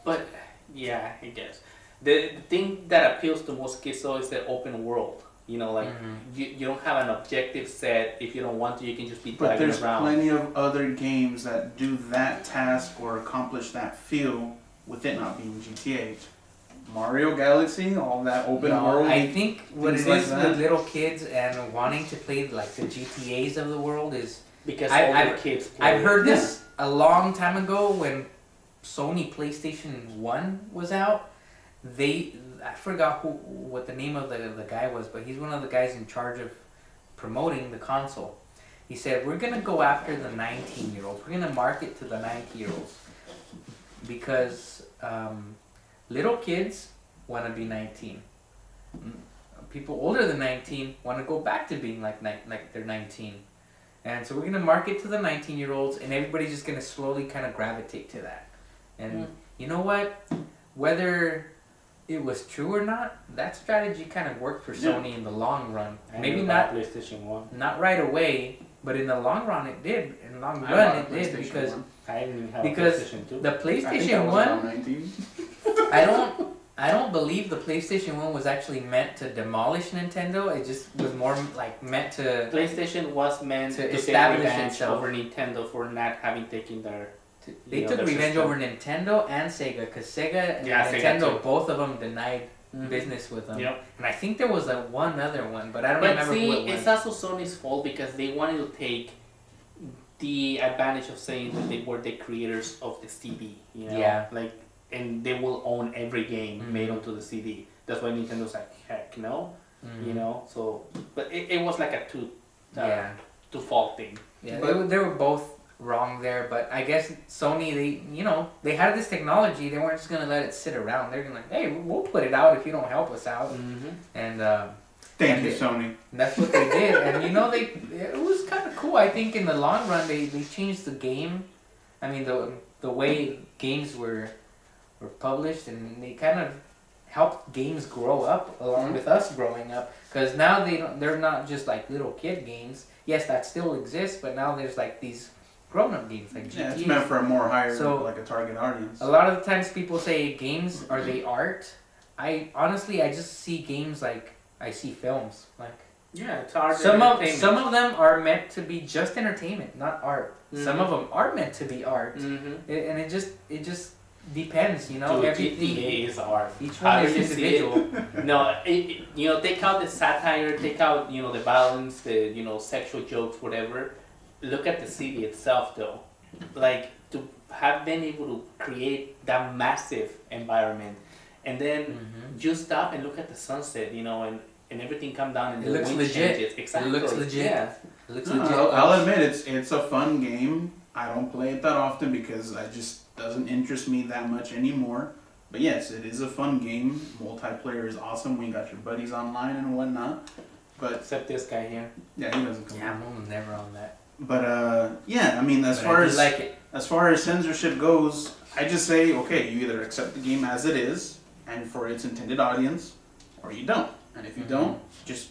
but yeah, I guess the thing that appeals to most kids though is the open world. You know, like you don't have an objective set. If you don't want to, you can just be But driving there's around. plenty of other games that do that task or accomplish that feel with it not being GTA. Mario Galaxy, all that open No, world. I think what it things like is that. with little kids and wanting to play like the GTAs of the world is Because I- older I've- kids play. I've heard this a long time ago when Sony PlayStation 1 was out. I forgot what the name of the guy was, but he's one of the guys in charge of promoting the console. He said, "We're gonna go after the 19-year-olds. We're gonna market to the 19-year-olds because little kids want to be 19. People older than 19 want to go back to being like they're 19." And so we're going to market to the 19-year-olds, and everybody's just going to slowly kind of gravitate to that. And you know what? Whether it was true or not, that strategy kind of worked for Sony in the long run. I Maybe knew not about PlayStation 1. not right away, but in the long run it did. In the long I run bought a it did PlayStation because 1. I didn't even have Because a PlayStation 2. the I think I PlayStation was 1 around 19. I don't believe the PlayStation 1 was actually meant to demolish Nintendo. It just was more like meant to PlayStation was meant to to take establish revenge itself. over Nintendo for not having taken their. they took their revenge system. over Nintendo and Sega because Sega and Yeah, Sega Nintendo too. both of them denied Mhm. business with them. Yep. And I think there was one other one, but I don't But remember who see, it was. it's also Sony's fault because they wanted to take the advantage of saying that they were the creators of the CD. You know? Yeah. Like, and they will own every game Mhm. made onto the CD. That's why Nintendo's like, heck no. Mhm. You know. So, but it was like a Yeah. two fault thing. Yeah, But- they were both wrong there, but I guess Sony, they had this technology. They weren't just gonna let it sit around. They're gonna like, hey, we'll put it out if you don't help us out, Mm-hmm. and Thank And you, it- Sony. that's what they did. And it was kind of cool. I think in the long run, they changed the game. I mean, the way games were published, and they kind of helped games grow up along with us growing up. Because now they're not just like little kid games. Yes, that still exists, but now there's like these grown-up games like Yeah, it's GTA. meant for a more higher, So- like a target audience. A lot of the times people say games are they art. I just see games like I see films. Like Yeah, it's hard. some of them are meant to be just entertainment, not art. Some Mhm. of them are meant to be art, Mm-hmm. and it just depends, you know. Everything, GTA is art. each How one do is you see it? individual. No, take out the satire, take out, the violence, the, sexual jokes, whatever. Look at the city itself, though. Like, to have been able to create that massive environment, and then Mhm. you stop and look at the sunset, and everything come down and It the looks wind legit. changes. Exactly. It looks legit. Yeah. It looks No, legit. I'll admit it's a fun game. I don't play it that often because I just doesn't interest me that much anymore. But yes, it is a fun game. Multiplayer is awesome when you got your buddies online and whatnot. But Except this guy here. yeah, he doesn't come. Yeah, on. I'm never on that. But yeah, I mean, But I do like it. as far as censorship goes, I just say, okay, you either accept the game as it is and for its intended audience, or you don't. And if you Mhm. don't, just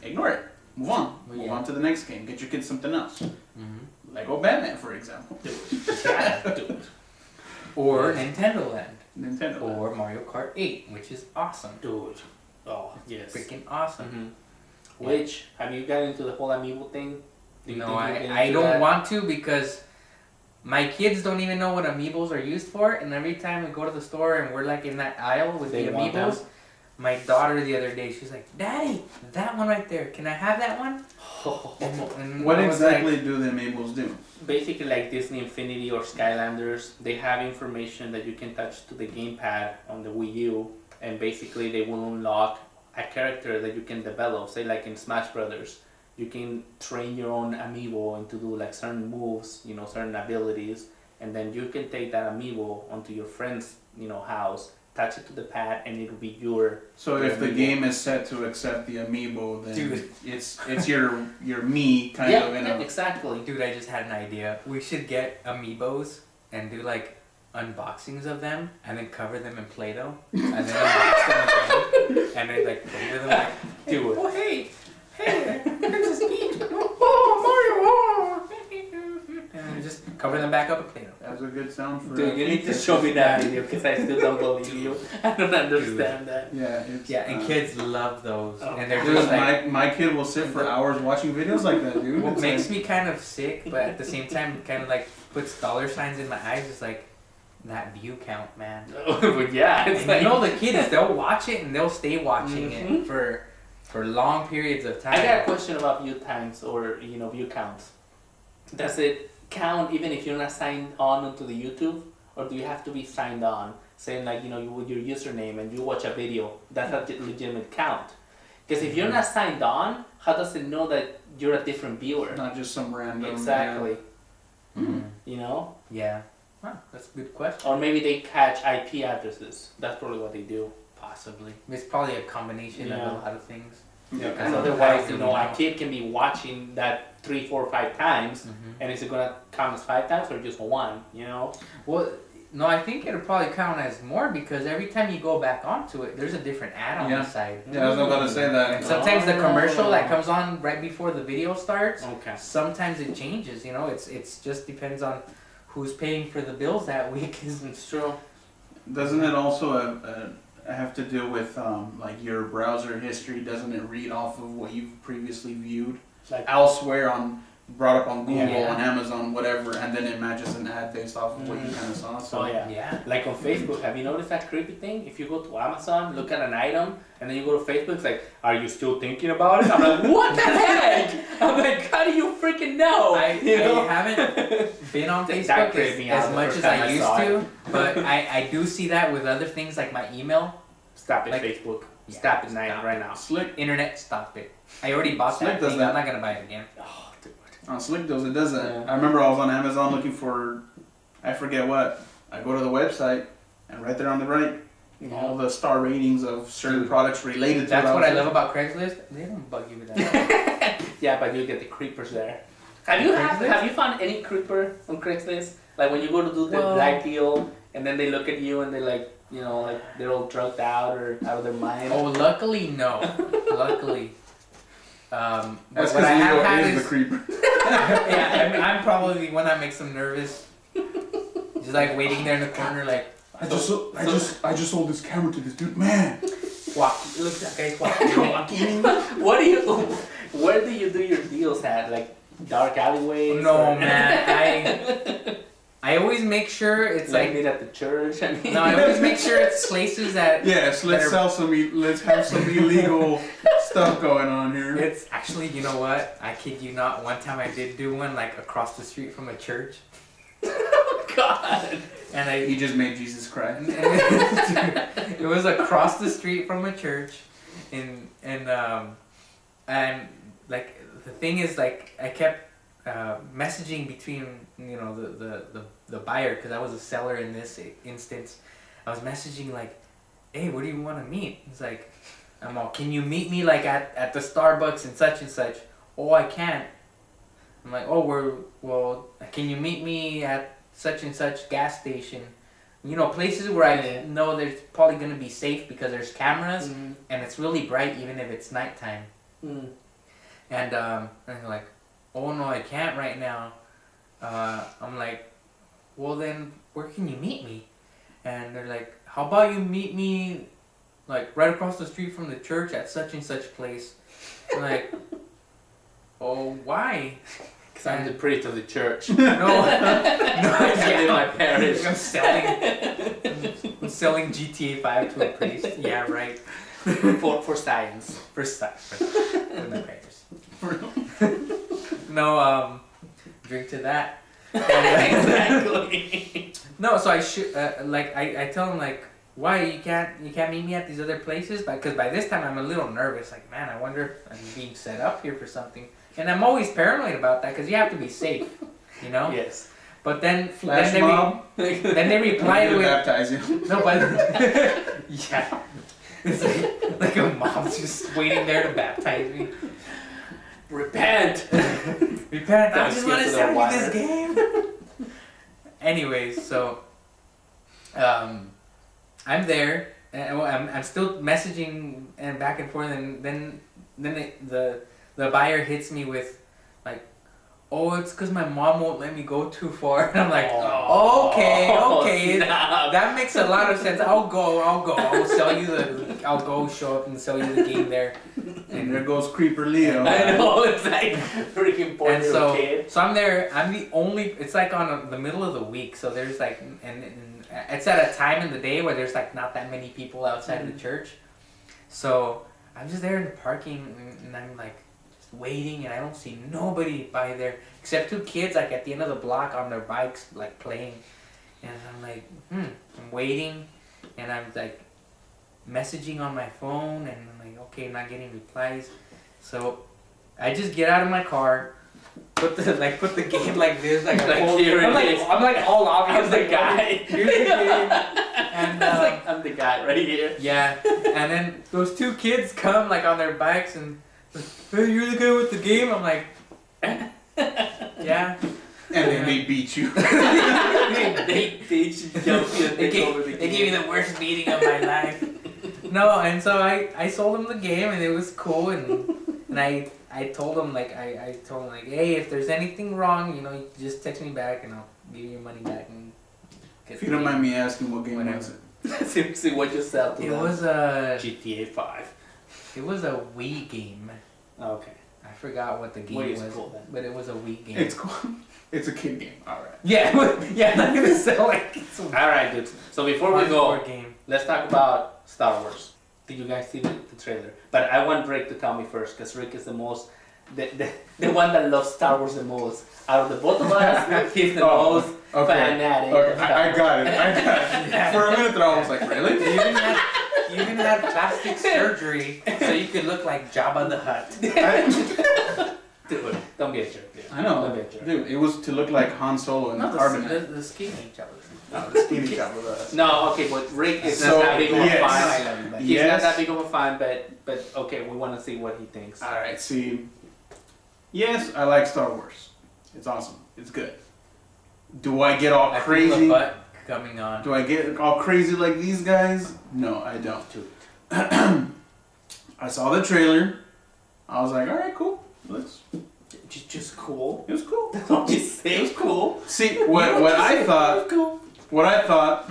ignore it. Move on. Well, Move yeah. on to the next game. Get your kids something else. Mhm. Lego Batman, for example. Yeah, dude. Or Nintendo Land, Nintendo. or Mario Kart 8, which is awesome. Dude. Oh, yes. Freaking awesome. Mm-hmm. Which, have you gotten into the whole amiibo thing? Do you No, think you'll get I into don't that? want to because my kids don't even know what amiibos are used for, and every time we go to the store and we're like in that aisle with They the want amiibos, my daughter the other day, she's like, Daddy, that one right there, can I have that one? And What I was exactly do the amiibos do? Basically, like Disney Infinity or Skylanders, they have information that you can touch to the gamepad on the Wii U, and basically they will unlock a character that you can develop. Say like in Smash Brothers, you can train your own amiibo and to do like certain moves, certain abilities, and then you can take that amiibo onto your friend's, house, touch it to the pad, and it'll be your. So Your if the amiibo. game is set to accept the amiibo, then Dude. it's your me kind of in yeah, a. exactly. Dude, I just had an idea. We should get amiibos and do like unboxings of them, and then cover them in Play-Doh, and then unbox them again, and then like play with them like, Do it. oh hey, Princess Peach, oh Mario, and then just cover them back up in Play-Doh. That's a good sound for. Dude, you need to show me that video because I still don't believe you. I don't understand that. Yeah, it's. Yeah, and kids love those, Oh. and they're Dude, just like. my kid will sit for hours watching videos like that, dude. What It's makes like- me kind of sick, but at the same time, kind of like puts dollar signs in my eyes, is like that view count, man. But yeah, it's And like, you know the kids, they'll watch it and they'll stay watching Mhm. it for long periods of time. I got a question about view times or view counts. Does it count even if you're not signed on onto the YouTube, or do you have to be signed on, saying like you with your username and you watch a video? That's a legitimate count. Because if you're not signed on, how does it know that you're a different viewer? Not just some random. Exactly. Mm. You know, Yeah. Huh, that's a good question. or maybe they catch IP addresses. That's probably what they do. Possibly. It's probably a combination Yeah. of a lot of things. Yeah. Because I don't know. otherwise, How do we a know? kid can be watching that 3, 4, 5 times, Mm-hmm. and is it gonna count as 5 times or just one? Well, No, I think it'll probably count as more because every time you go back onto it, there's a different ad on the side. Yeah, I was about to say that. And sometimes the commercial that comes on right before the video starts, Okay. sometimes it changes. You know, it's just depends on who's paying for the bills that week. It's true. Doesn't it also have to do with like your browser history? Doesn't it read off of what you've previously viewed Like elsewhere brought up on Google, Yeah. on Amazon, whatever, and then it matches an ad based off of what you kind of saw? So oh yeah. Yeah. Like on Facebook, have you noticed that creepy thing? If you go to Amazon, look at an item, and then you go to Facebook, it's like, are you still thinking about it? I'm like, what the heck? I'm like, how do you freaking know? I You know? haven't been on That Facebook creeped me out as the much first as time I I used saw to, but I do see that with other things like my email. Stop it, Like- Facebook. Yeah, Stop it stop right now. Slick, Internet, stop it. I already bought Slick that does thing. that. I'm not gonna buy it again. Oh, dude. Slick does it. Does that? Yeah. I remember I was on Amazon looking for, I forget what. I go to the website, and right there on the right, all the star ratings of certain Dude. products related to. That's what I browsers. love about Craigslist. They don't bug you with that. Yeah, but you get the creepers there. Have you found any creeper on Craigslist? Like when you go to do the Well- live deal, and then they look at you and they like, you know, like they're all drugged out or out of their mind. Oh, luckily no. Luckily. But That's what I have because had Leo is is the creeper. yeah, I mean, I'm probably the one that makes them nervous. Just like waiting there in the corner, like I just sold this camera to this dude. Man, walk. Look, that guy's walking. What do you? Where do you do your deals at? Like dark alleyways? No or- man, I always make sure it's like like meet at the church. I mean, no, I always make sure it's places that yes, let's Better- sell let's have some illegal stuff going on here. it's actually, you know what? I kid you not. One time I did do one like across the street from a church, God. and I He just made Jesus cry. it was across the street from a church, and like the thing is like I kept messaging between the buyer because I was a seller in this instance. I was messaging like, hey, where do you want to meet? He's like, I'm all, can you meet me like at the Starbucks and such? Oh, I can't. I'm like, oh, can you meet me at such and such gas station? You know, places where I know there's probably going to be safe because there's cameras Mm. and it's really bright even if it's nighttime. Mm. And they're like, oh no, I can't right now. I'm like, well then, where can you meet me? And they're like, how about you meet me like right across the street from the church at such and such place? I'm like, oh, why? Because I'm the priest of the church. No, no, Yeah, my parish. I'm selling GTA 5 to a priest. Yeah, right. for science. For the prayers. No, drink to that. Exactly. No, so I should I tell him like, why you can't meet me at these other places? Because by this time I'm a little nervous. Like, man, I wonder if I'm being set up here for something. And I'm always paranoid about that because you have to be safe, you know. Yes. But then Flash then mob. then they I'm replied gonna with baptize you. no, but yeah, it's like a mom's just waiting there to baptize me. Repent. Repent. I Don't just skip want to to the sell you water. this game. Anyways, so I'm there, and I'm still messaging and back and forth, and then the buyer hits me with like, oh, it's because my mom won't let me go too far, and I'm like, okay, Snap. that makes a lot of sense. I'll go. I'll go show up and sell you the game there. And there goes Creeper Leo. I know, it's like freaking poor And little kid. so I'm there. I'm the only. It's like on the middle of the week, so there's like, and it's at a time in the day where there's like not that many people outside of the church. So I'm just there in the parking, and I'm like just waiting, and I don't see nobody by there except two kids like at the end of the block on their bikes like playing, and I'm like, I'm waiting, and I'm like messaging on my phone, and I'm like, okay, not getting replies. So I just get out of my car, put the game like this, like, Like, here it is. I'm like all obvious, I'm the like, guy. here's the game, and It's like, I'm the guy right here. yeah, and then those two kids come like on their bikes and like, hey, you're the guy with the game. I'm like, yeah. and then they beat you. they jump you and They take over the gave, game. they gave me the worst beating of my life. No, and so I sold him the game, and it was cool, and I told him like I told him like, hey, if there's anything wrong, you know, you just text me back and I'll give you your money back. And get If you don't mind me asking, what game was it? See what you sell to it them. was a GTA 5. it was a Wii game. Okay. I forgot what the game Wii was, is cool then. but it was a Wii game. It's cool. It's a kid game. All right. Yeah, yeah, I'm not gonna sell like it's a Alright, dude. So before we go, hardcore game. let's talk about Star Wars. Did you guys see the trailer? But I want Rick to tell me first, because Rick is the most, the one that loves Star Wars the most. Out of the both of us, he's the most fanatic. Okay, I got it. Yeah. For a minute there, I was like, really? You even had plastic surgery so you could look like Jabba the Hutt. Dude, don't be a jerk, dude. I know. Don't be a jerk. Dude, it was to look like Han Solo in No, the carbonite. the skinny Jabba. No, the skinny Jabba the Hutt. No, okay, but Rick is So, not that big of a yes. fan. He's Yes. not that big of a fan, but okay, we want to see what he thinks. Alright, see. Yes, I like Star Wars. It's awesome. It's good. Do I get all I feel the crazy? butt coming on. Do I get all crazy like these guys? No, I don't. I saw the trailer. I was like, alright, cool. Just cool. It was cool. Don't just say it's cool. See, what I thought, Cool.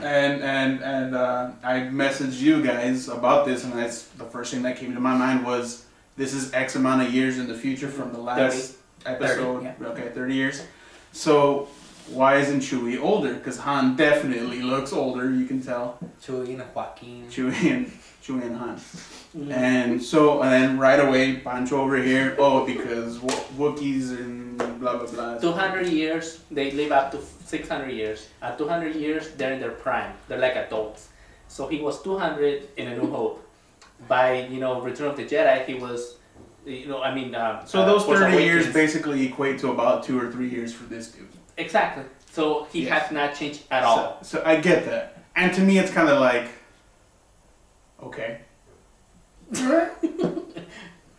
and I messaged you guys about this, and that's the first thing that came to my mind was this is X amount of years in the future from the last episode. 30, Okay, 30 years. So why isn't Chewie older? Because Han definitely looks older. You can tell. Chewie and Joaquin. Chewie and Han. And then right away, Pancho over here. Oh, because Wookiees and blah blah blah. 200 years, they live up to 600 years. At 200 years, they're in their prime. They're like adults. So he was 200 in A New Hope. By Return of the Jedi, he was, So those Force 30 years Awakens. basically equate to about 2 or 3 years for this dude. Exactly. So he Yes. has not changed at all. So I get that. And to me, it's kind of like, okay.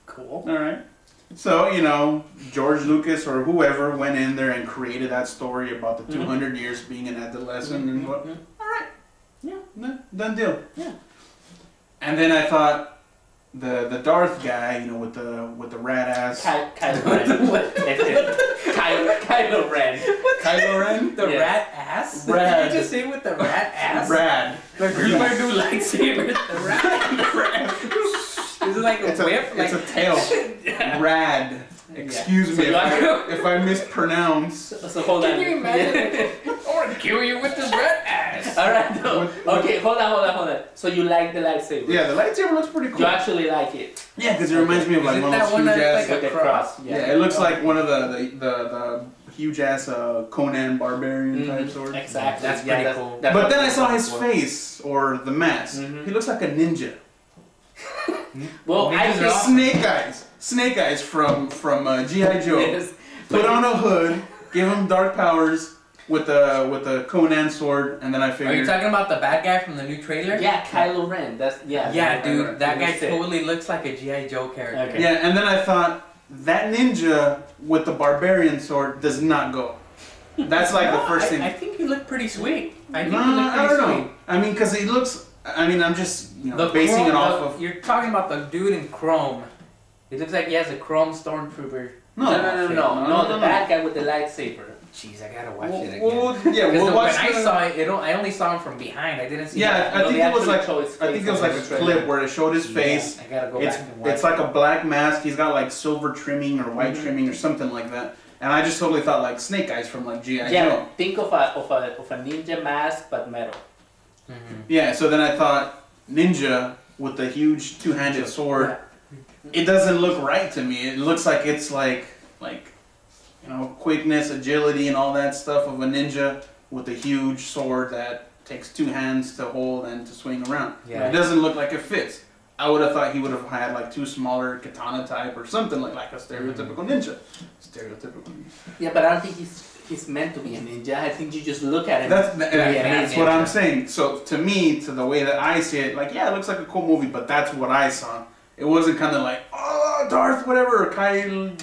Cool. All right. So, George Lucas or whoever went in there and created that story about the 200 years being an adolescent and what. Mhm. All right. Yeah, done deal. Yeah. And then I thought the Darth guy, with the rat ass. Kylo Ren. Kylo Ren. Kylo Ren? The Yes. rat ass? Rad. Did you just say with the rat ass? Rad. Like, who's my new lightsaber? The rat. Is it like a whip? It's a tail. Rad. Excuse So me you are- if I mispronounce. So hold Can on. you imagine? I want to kill you with this rat ass. Alright, no. What- Okay, hold on. So you like the lightsaber? Yeah, the lightsaber looks pretty You cool. actually like it. Yeah, because it reminds me of like Isn't one of that those one huge that's ass. like With the cross. cross. Yeah, it looks like one of the huge ass Conan barbarian type sword. Exactly. That's pretty that's- cool. that's But what then I I'm saw looking his for. face or the mask. Mhm. He looks like a ninja. Well, I Ninjas are think awesome. Snake Eyes from G.I. Joe. Yes. Put on a hood, give him dark powers with the Conan sword, and then I Are you figured. talking about the bad guy from the new trailer? Yeah, Kylo Ren. Yeah, dude, that guy sick. totally looks like a G.I. Joe character. Okay. Yeah, and then I thought that ninja with the barbarian sword does not go. That's like the first thing. I think he looked pretty sweet. I think No, he looked I pretty don't sweet. know. I mean, because he looks. I mean, I'm just The basing chrome, it off of. You're talking about the dude in chrome. He looks like he has a chrome stormtrooper. No, the bad guy with the lightsaber. Jeez, I gotta watch it again. Well, yeah, Because we'll watch. when I saw it, I only saw him from behind. I didn't see. Yeah, him. I think they it was actually like show his I think face it was on like the a trailer. clip where it showed his face. I gotta go It's back and watch. it's like a black mask. He's got like silver trimming or white Mhm. trimming or something like that. And I just totally thought like Snake Eyes from like G.I. Yeah, Joe. think of a ninja mask but metal. Mhm. Yeah, so then I thought ninja with the huge two-handed sword. It doesn't look right to me. It looks like it's like quickness, agility, and all that stuff of a ninja with a huge sword that takes two hands to hold and to swing around. Yeah. It doesn't look like it fits. I would have thought he would have had like two smaller katana type or something like a stereotypical ninja. Stereotypical ninja. Yeah, but I don't think he's meant to be a ninja. I think you just look at him. That's what ninja. I'm saying. So to me, to the way that I see it, like yeah, it looks like a cool movie, but that's what I saw. It wasn't kind of like oh Darth whatever or Kylo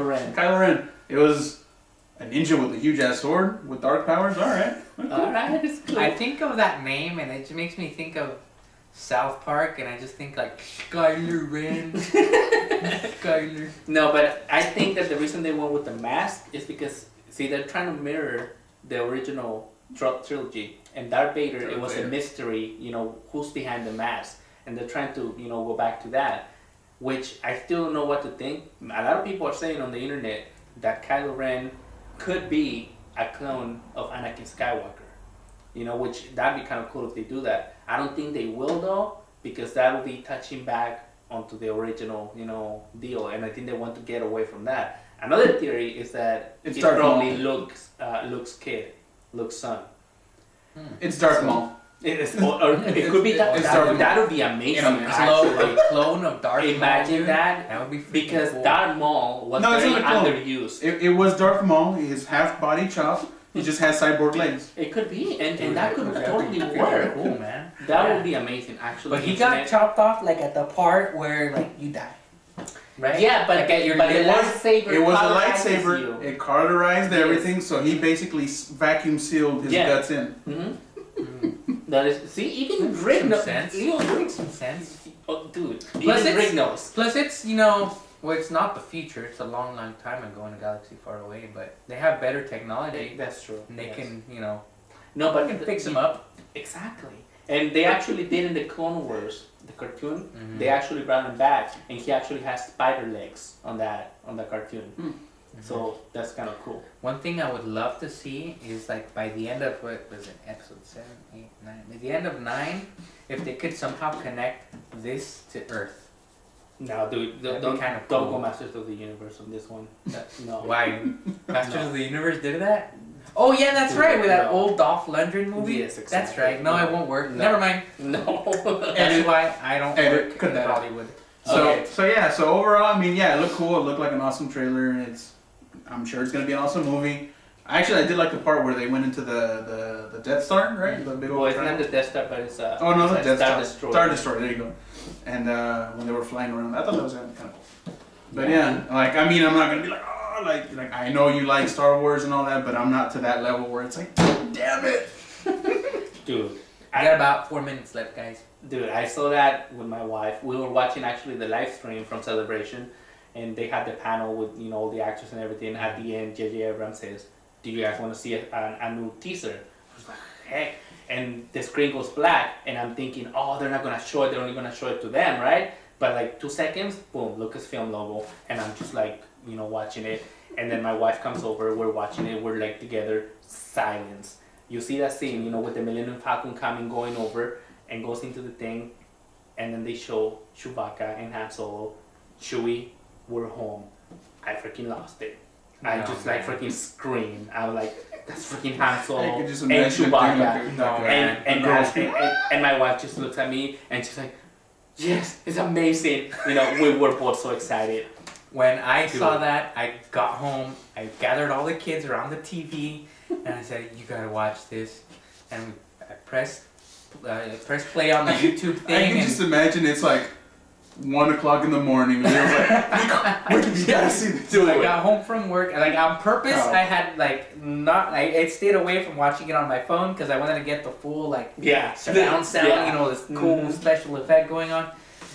Ren. Kylo Ren. It was a ninja with a huge ass sword with dark powers. All right. Alright, it's cool. I think of that name and it just makes me think of South Park, and I just think like Skyler Ren. Skyler. No, but I think that the reason they went with the mask is because, see, they're trying to mirror the original trilogy. And Darth Vader, it was a mystery, who's behind the mask. And they're trying to, go back to that. Which I still don't know what to think. A lot of people are saying on the internet that Kylo Ren could be a clone of Anakin Skywalker. Which that'd be kind of cool if they do that. I don't think they will though, because that will be touching back onto the original, deal. And I think they want to get away from that. Another theory is that it's probably Luke's kid, Luke's son. It's Darth Maul. It could be that. That would be amazing. A clone of Darth Maul. Imagine that. That would be because cool. Darth Maul was very underused. It was Darth Maul. His half body chop. He just has cyborg legs. It could be, and that could totally work. Cool, man. That would be amazing, actually. But he got chopped off like at the part where like you die. Right? Yeah, but like the lightsaber. It was a lightsaber. It cauterized everything, so he basically vacuum sealed his guts in. Mm-hmm. That is, see, even Rick knows. Makes some sense. Oh, dude. Plus even Rick knows. Plus, it's well, it's not the future. It's a long, long time ago in a galaxy far away. But they have better technology. That's true. And they can, No, but they can fix them up. Exactly. And they actually did in the Clone Wars, the cartoon. Mm-hmm. They actually brought him back, and he actually has spider legs on the cartoon. Mm. So that's kind of cool. One thing I would love to see is like by the end of what was it, episode 7, 8, 9? At the end of 9, if they could somehow connect this to Earth. No, dude, don't go Masters of the Universe on this one. No. Why? Masters of the Universe did that? Oh yeah, that's right, with that old Dolph Lundgren movie. Yes, exactly. That's right. No, it won't work. No. Never mind. No. That's why I don't work in Hollywood. So overall, I mean, yeah, it looked cool. It looked like an awesome trailer. I'm sure it's gonna be an awesome movie. I did like the part where they went into the Death Star, right? The big old. Well, it's not the Death Star, but it's the Death Star Destroyer. Star Destroyer. There you go. And when they were flying around, I thought that was kind of cool. But yeah, like I'm not gonna be like, oh, like I know you like Star Wars and all that, but I'm not to that level where it's like, damn it, dude. I got about 4 minutes left, guys. Dude, I saw that with my wife. We were watching actually the live stream from Celebration, and they had the panel with all the actors and everything. At the end, J.J. Abrams says, "Do you guys want to see a new teaser?" I was like, heck. And the screen goes black, and I'm thinking, oh, they're not gonna show it. They're only gonna show it to them, right? But like 2 seconds, boom, Lucasfilm logo, and I'm just like, watching it. And then my wife comes over. We're watching it. We're like together. Silence. You see that scene, with the Millennium Falcon going over, and goes into the thing, and then they show Chewbacca and Han Solo. Chewie, we're home. I freaking lost it. I just freaking screamed. I was like, that's freaking Han Solo and Chewbacca. And my wife just looks at me and she's like, yes, it's amazing. We were both so excited. When I saw that, I got home, I gathered all the kids around the TV, and I said, you gotta watch this. And I pressed play on the YouTube thing. I can just imagine it's like 1 o'clock in the morning. And you gotta see this. I got home from work, and on purpose, I had I stayed away from watching it on my phone because I wanted to get the full surround sound, this cool special effect going on.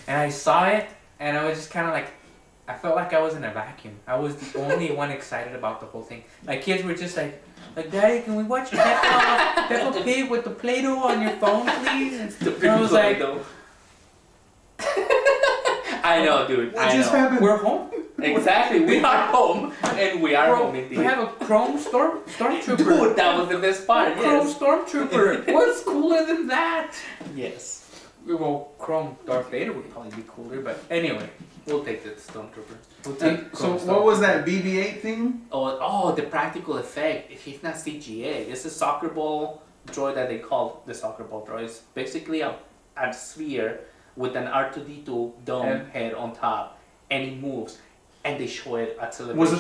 And I saw it, and I was just kind of I felt like I was in a vacuum. I was the only one excited about the whole thing. My kids were just like, Daddy, can we watch Peppa Pig with the Play-Doh on your phone, please? And I was like, I know, dude. What just happened? We're home. Exactly, we are home, and we are home indeed. We have a Chrome Stormtrooper. Dude, that was the best part. Chrome Stormtrooper. What's cooler than that? Yes. Well, Chrome Darth Vader would probably be cooler, but anyway. We'll take the Stormtrooper. So what was that BB-8 thing? Oh, the practical effect. It's not CGA. It's a soccer ball droid that they call the soccer ball droid. It's basically a sphere with an R2-D2 dome head on top, and it moves. And they show it at Celebration. Was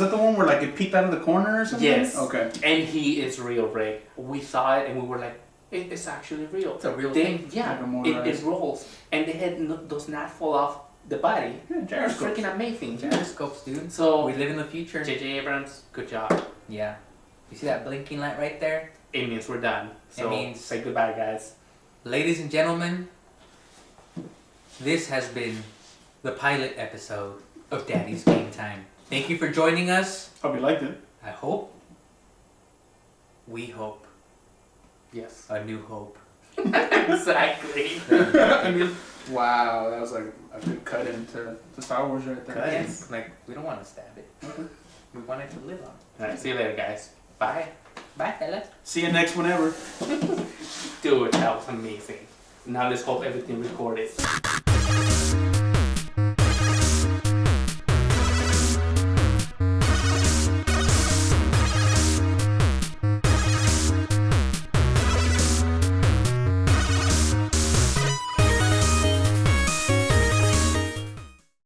it the one where it peeked out of the corner or something? Yes. Okay. And he is real, Rick. We saw it and we were like, it's actually real. It's a real thing. Yeah. It rolls, and the head does not fall off the body. Yeah, It's gyroscopes. freaking amazing. Gyroscopes, dude. So We live in the future. J.J. Abrams, good job. Yeah. You see that blinking light right there? It means we're done. So means- say goodbye, guys. Ladies and gentlemen, this has been the pilot episode of Daddy's Game Time. Thank you for joining us. Hope you liked it. I hope. We hope. Yes. A new hope. Exactly. I mean, wow, that was like a good cut into Star Wars right there. Yes. Like, we don't want to stab it. We want it to live on. Alright, see you later, guys. Bye. Bye, fella. See you next whenever. Dude, that was amazing. Now let's hope everything recorded.